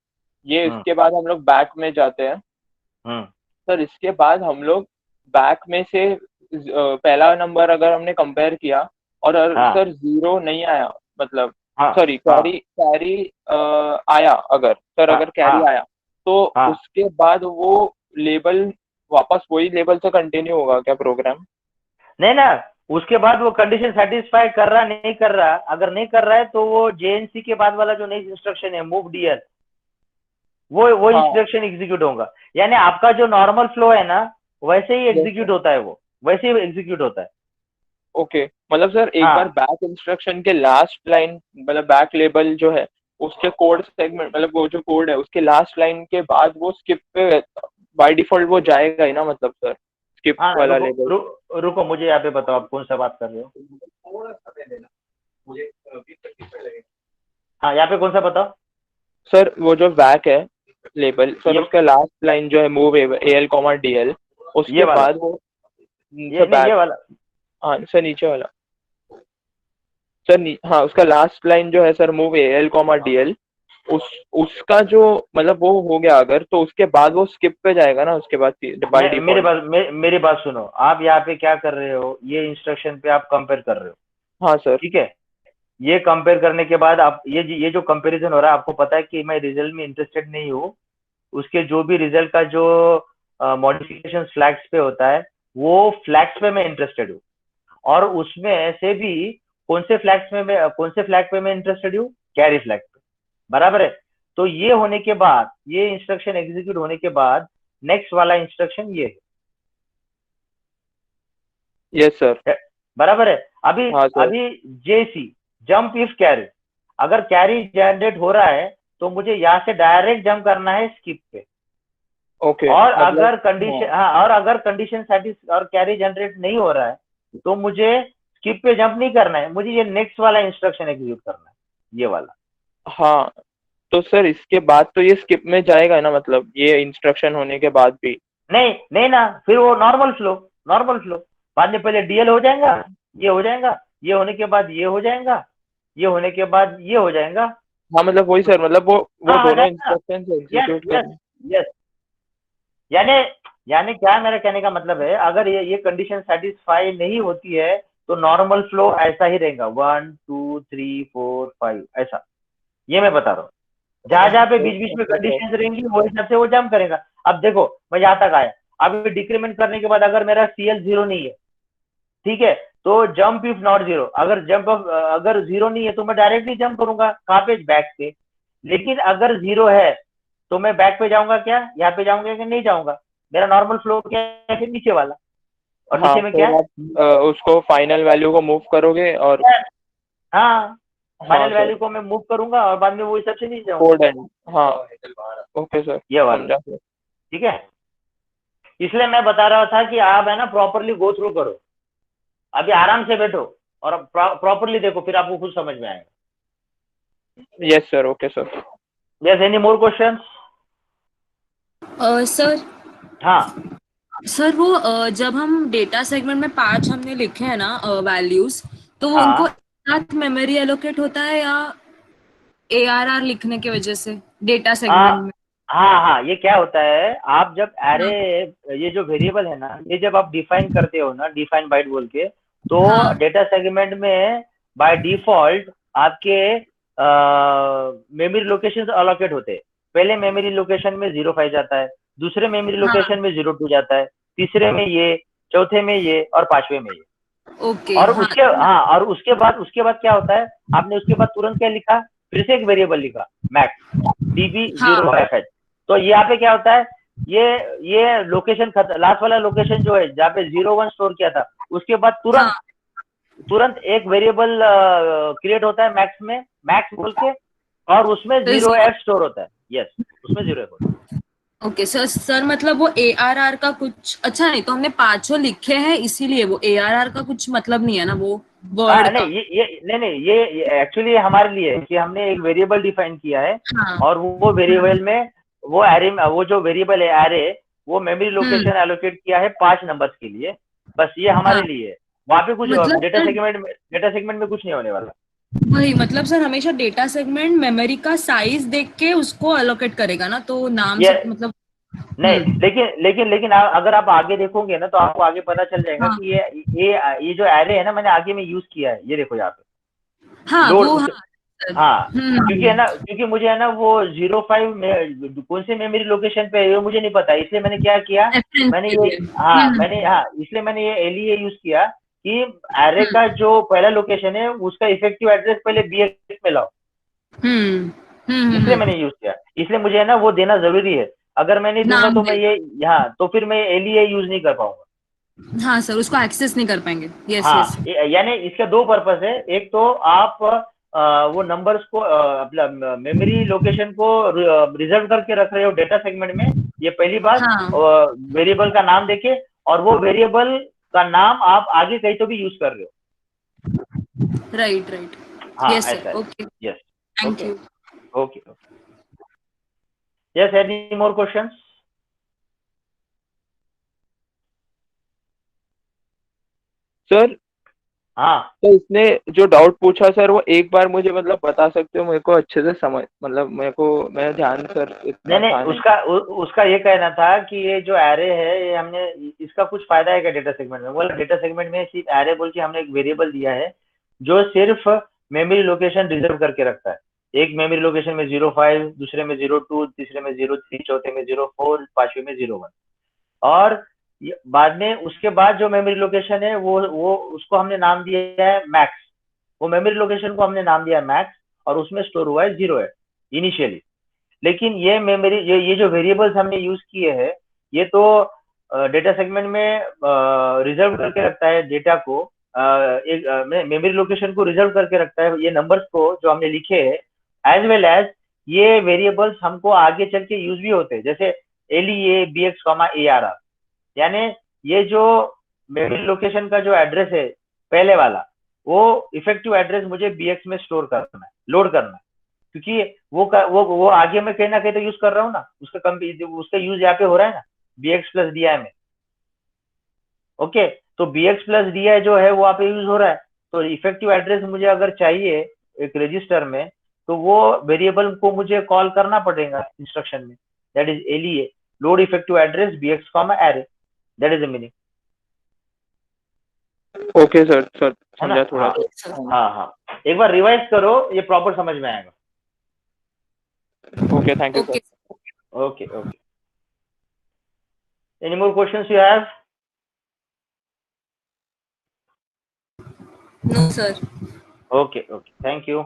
ये हम्म इसके बाद हम लोग बैक में जाते हैं। हम्म सर इसके बाद हम लोग बैक में से पहला नंबर अगर हमने कंपेयर किया और हाँ सर जीरो नहीं आया, मतलब हाँ सॉरी हाँ कैरी कैरी आया, अगर सर हाँ अगर हाँ कैरी आया तो हाँ उसके बाद वो लेवल वापस वही लेवल से कंटिन्यू होगा क्या प्रोग्राम? नहीं ना, उसके बाद वो कंडीशन सेटिस्फाई कर रहा नहीं कर रहा, अगर नहीं कर रहा है तो वो जेएनसी के बाद वाला जो नेक्स्ट इंस्ट्रक्शन है मूव डीएल, वो हाँ इंस्ट्रक्शन एग्जीक्यूट होगा। यानी आपका जो नॉर्मल फ्लो है ना वैसे ही यस एग्जीक्यूट सर। होता है, वो वैसे ही एग्जीक्यूट होता है। ओके, मतलब सर एक बार हाँ बैक इंस्ट्रक्शन के लास्ट लाइन, मतलब बैक लेबल जो है उसके कोड सेगमेंट, मतलब वो जो कोड है उसके लास्ट लाइन के बाद वो स्किप पे बाय डिफॉल्ट वो जाएगा ही ना, मतलब सर स्किप हाँ वाला रुको लेबल। रुको, मुझे यहाँ पे बताओ आप कौन सा बात कर रहे हो। हाँ यहाँ पे कौन सा बताओ। सर वो जो बैक है लेबल सर, ये उसका लास्ट लाइन जो है मूव एल कॉमा डीएल, ये उसके वाला, बाद वो ये सर नहीं ये बैक, वाला। हाँ सर नीचे वाला, सर हाँ उसका लास्ट लाइन जो है sir move L comma DL, उसका जो मतलब वो हो गया अगर, तो उसके बाद वो स्किप पे जाएगा ना उसके बाद बाय डिफॉल्ट। मेरी बात सुनो, आप यहाँ पे क्या कर रहे हो, ये इंस्ट्रक्शन पे आप कंपेयर कर रहे हो, हाँ सर। ठीक है। ये कंपेयर करने के बाद आप ये जो कंपैरिजन हो रहा है, आपको पता है कि मैं रिजल्ट में इंटरेस्टेड नहीं हूँ। उसके जो भी रिजल्ट का जो मॉडिफिकेशन फ्लैग्स पे होता है वो फ्लैग्स पे मैं इंटरेस्टेड हूँ, और उसमें से भी कौन से फ्लैग पे मैं इंटरेस्टेड हूँ, कैरी फ्लैग पे, बराबर है। तो ये होने के बाद, ये इंस्ट्रक्शन एग्जीक्यूट होने के बाद नेक्स्ट वाला इंस्ट्रक्शन ये यस सर। है, बराबर है। अभी हाँ सर। अभी जेसी जंप इफ कैरी, अगर कैरी जनरेट हो रहा है तो मुझे यहाँ से डायरेक्ट जंप करना है स्किप पे। ओके और मतलब अगर कंडीशन, हाँ, और अगर कंडीशन सेटिस और कैरी जनरेट नहीं हो रहा है तो मुझे स्किप पे जंप नहीं करना है, मुझे ये नेक्स्ट वाला इंस्ट्रक्शन एग्जीक्यूट करना है, ये वाला। हाँ, तो सर इसके बाद तो ये स्किप में जाएगा ना, मतलब ये इंस्ट्रक्शन होने के बाद भी? नहीं नहीं ना, फिर वो नॉर्मल फ्लो बाद में पहले डीएल हो जाएगा, ये हो जाएगा, ये होने के बाद ये हो जाएगा, ये होने के बाद ये हो जाएगा। हाँ मतलब वही सर, मतलब वो हाँ आ दोनों जाएगा। इंस्ट्रक्शन यस एग्जीक्यूट यस करने। यस। यानी यानी क्या मेरा कहने का मतलब है, अगर ये कंडीशन सेटिस्फाई नहीं होती है तो नॉर्मल फ्लो ऐसा ही रहेगा, 1 2 3 4 5 ऐसा, ये मैं बता रहा हूँ। जहां जहां पे बीच बीच में ओके सर। कंडीशंस रहेंगी वो हिसाब से वो जंप करेगा। अब देखो मैं यहाँ तक आया, अब डिक्रीमेंट करने के बाद अगर मेरा सीएल जीरो नहीं है, ठीक है, तो जंप इफ नॉट जीरो, अगर जीरो नहीं है तो मैं डायरेक्टली जंप करूंगा, कहाँ पे, बैक पे। लेकिन अगर जीरो है तो मैं बैक पे जाऊंगा क्या, यहाँ पे जाऊंगा कि नहीं जाऊंगा, मेरा नॉर्मल फ्लो क्या है, फिर नीचे वाला। और हाँ नीचे में क्या फिर आप उसको फाइनल वैल्यू को मूव करोगे और है, हाँ, हाँ फाइनल सर वैल्यू को मैं मूव करूंगा और बाद में वो हिसाब से नीचे जाऊंगा, कोड एंड, हाँ ओके सर ये वाला, समझा सर। ठीक है। इसलिए मैं बता रहा था कि आप है ना प्रॉपरली गो थ्रू करो, अभी आराम से बैठो और प्रॉपरली देखो, फिर आपको कुछ समझ में आएगा। Yes sir, okay sir. Yes, any more question? Sir हाँ सर वो जब हम डेटा सेगमेंट में 5 हमने लिखे हैं ना वैल्यूज, तो वो उनको हाँ साथ मेमोरी एलोकेट होता है या एआरआर लिखने की वजह से डेटा हाँ सेगमेंट में? हाँ, ये क्या होता है, आप जब एरे, हाँ ये जो वेरिएबल है ना, ये जब आप डिफाइन करते हो ना, डिफाइन बाइट बोल के, तो हाँ डेटा सेगमेंट में बाय डिफॉल्ट आपके मेमोरी लोकेशन अलोकेट होते हैं। पहले मेमोरी लोकेशन में 05 जाता है, दूसरे मेमोरी हाँ लोकेशन में 02 जाता है, तीसरे में ये, चौथे में ये और पांचवे में ये। ओके और हाँ उसके बाद क्या होता है, आपने उसके बाद तुरंत क्या लिखा, फिर से एक वेरिएबल लिखा, मैक्स डीबी हाँ 0FH। तो यहाँ पे क्या होता है, ये लोकेशन लास्ट वाला लोकेशन जो है जहाँ पे 01 स्टोर किया था, उसके बाद हाँ तुरंत एक वेरिएबल क्रिएट होता है मैक्स में, मैक्स बोल के, और उसमें तो 0F स्टोर होता है। यस, उसमें 0F होता है। ओके सर मतलब वो एआरआर का कुछ अच्छा नहीं, तो हमने पांचों लिखे हैं इसीलिए वो एआरआर का कुछ मतलब नहीं है ना वो वर्ड का। नहीं ये एक्चुअली हमारे लिए है कि हमने एक वेरिएबल डिफाइन किया है, हाँ और वो वेरिएबल में वो एरे, वो जो वेरिएबल है एरे, वो मेमोरी हम्म लोकेशन एलोकेट किया है 5 नंबर्स के लिए, बस ये हमारे हाँ। लिए है। वहाँ पे कुछ मतलब डेटा सर सेगमेंट में कुछ नहीं होने वाला। वही मतलब सर हमेशा डेटा सेगमेंट मेमोरी का साइज देख के उसको एलोकेट करेगा ना, तो नाम ये सब मतलब नहीं, लेकिन अगर आप आगे देखोगे ना तो आपको आगे पता चल जाएगा हाँ कि ये जो एरे है ना, मैंने आगे में यूज किया है, ये देखो यहाँ पे हाँ लोड। वो हाँ सर। हाँ, क्योंकि है हम्म। ना, क्योंकि मुझे है ना वो 05 में कौन से मेमोरी लोकेशन पे है वो मुझे नहीं पता, इसलिए मैंने क्या किया, रेफरेंस मैंने के ये, लिए। हाँ इसलिए मैंने ये एलईए यूज किया कि एरे हम्म का जो पहला लोकेशन है उसका इफेक्टिव एड्रेस पहले बीएक्स में लाओ, हम्म इसलिए मैंने यूज किया, इसलिए मुझे है ना वो देना जरूरी है। अगर मैं नहीं दूंगा नाम तो मैं दे। ये, हाँ तो फिर मैं एलईए यूज नहीं कर पाऊंगा। हाँ सर, उसको एक्सेस नहीं कर पाएंगे। यस हाँ, यस। यानी इसका दो पर्पस है, एक तो आप वो नंबर्स को मेमोरी लोकेशन को रिजर्व करके रख रहे हो डेटा सेगमेंट में, ये पहली बात। हाँ वेरिएबल का नाम देके, और वो वेरिएबल का नाम आप आगे कहीं तो भी यूज कर रहे हो। Right right. हाँ यस ऐसा सर, है। Okay, yes. Thank okay you. Okay. Yes, any more questions? Sir हाँ, तो इसने जो डाउट पूछा सर, वो एक बार मुझे मतलब बता सकते हो? मेरे को अच्छे से समझ, मतलब मेरे को, मैं ध्यान सर इतना नहीं था नहीं। उसका ये कहना था कि ये जो एरे है, ये हमने, इसका कुछ फायदा है क्या डेटा सेगमेंट में? बोला डेटा सेगमेंट में सिर्फ एरे बोल के हमने एक वेरिएबल दिया है जो सिर्फ मेमोरी लोकेशन रिजर्व करके रखता है। एक मेमोरी लोकेशन में 05, दूसरे में 02, तीसरे में 03, चौथे में 04, पांचवे में 01। और बाद में उसके बाद जो मेमोरी लोकेशन है वो उसको हमने नाम दिया है मैक्स। वो मेमोरी लोकेशन को हमने नाम दिया है मैक्स, और उसमें स्टोर हुआ है 0 है इनिशियली। लेकिन ये मेमोरी, ये जो वेरिएबल्स हमने यूज किए हैं, ये तो डेटा सेगमेंट में रिजर्व करके रखता है डेटा को, एक मेमोरी लोकेशन को रिजर्व करके रखता है, ये नंबर्स को जो हमने लिखे हैं, एज वेल एज ये वेरिएबल्स हमको आगे चल के यूज भी होते हैं, जैसे एलईए बीएक्स कॉमा एआरआर। यानी ये जो मेमोरी लोकेशन का जो एड्रेस है पहले वाला, वो इफेक्टिव एड्रेस मुझे बीएक्स में स्टोर करना है, लोड करना है, क्योंकि वो आगे मैं कहीं ना कहीं तो यूज कर रहा हूँ ना, उसका यूज यहाँ पे हो रहा है ना, बीएक्स प्लस डीआई में। ओके, तो बीएक्स प्लस डीआई जो है वो यहाँ पे यूज हो रहा है, तो इफेक्टिव एड्रेस मुझे अगर चाहिए एक रजिस्टर में, तो वो वेरिएबल को मुझे कॉल करना पड़ेगा इंस्ट्रक्शन में, that is LEA, load effective address BX comma array, that is the meaning. Okay sir, sir है ना? समझा थोड़ा हाँ तो। हाँ, एक बार रिवाइज करो, ये प्रॉपर समझ में आएगा। Okay, thank you okay. Sir. Okay, okay. Any more questions you have? No sir. Okay, okay. Thank you.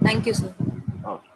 Thank you sir. Okay.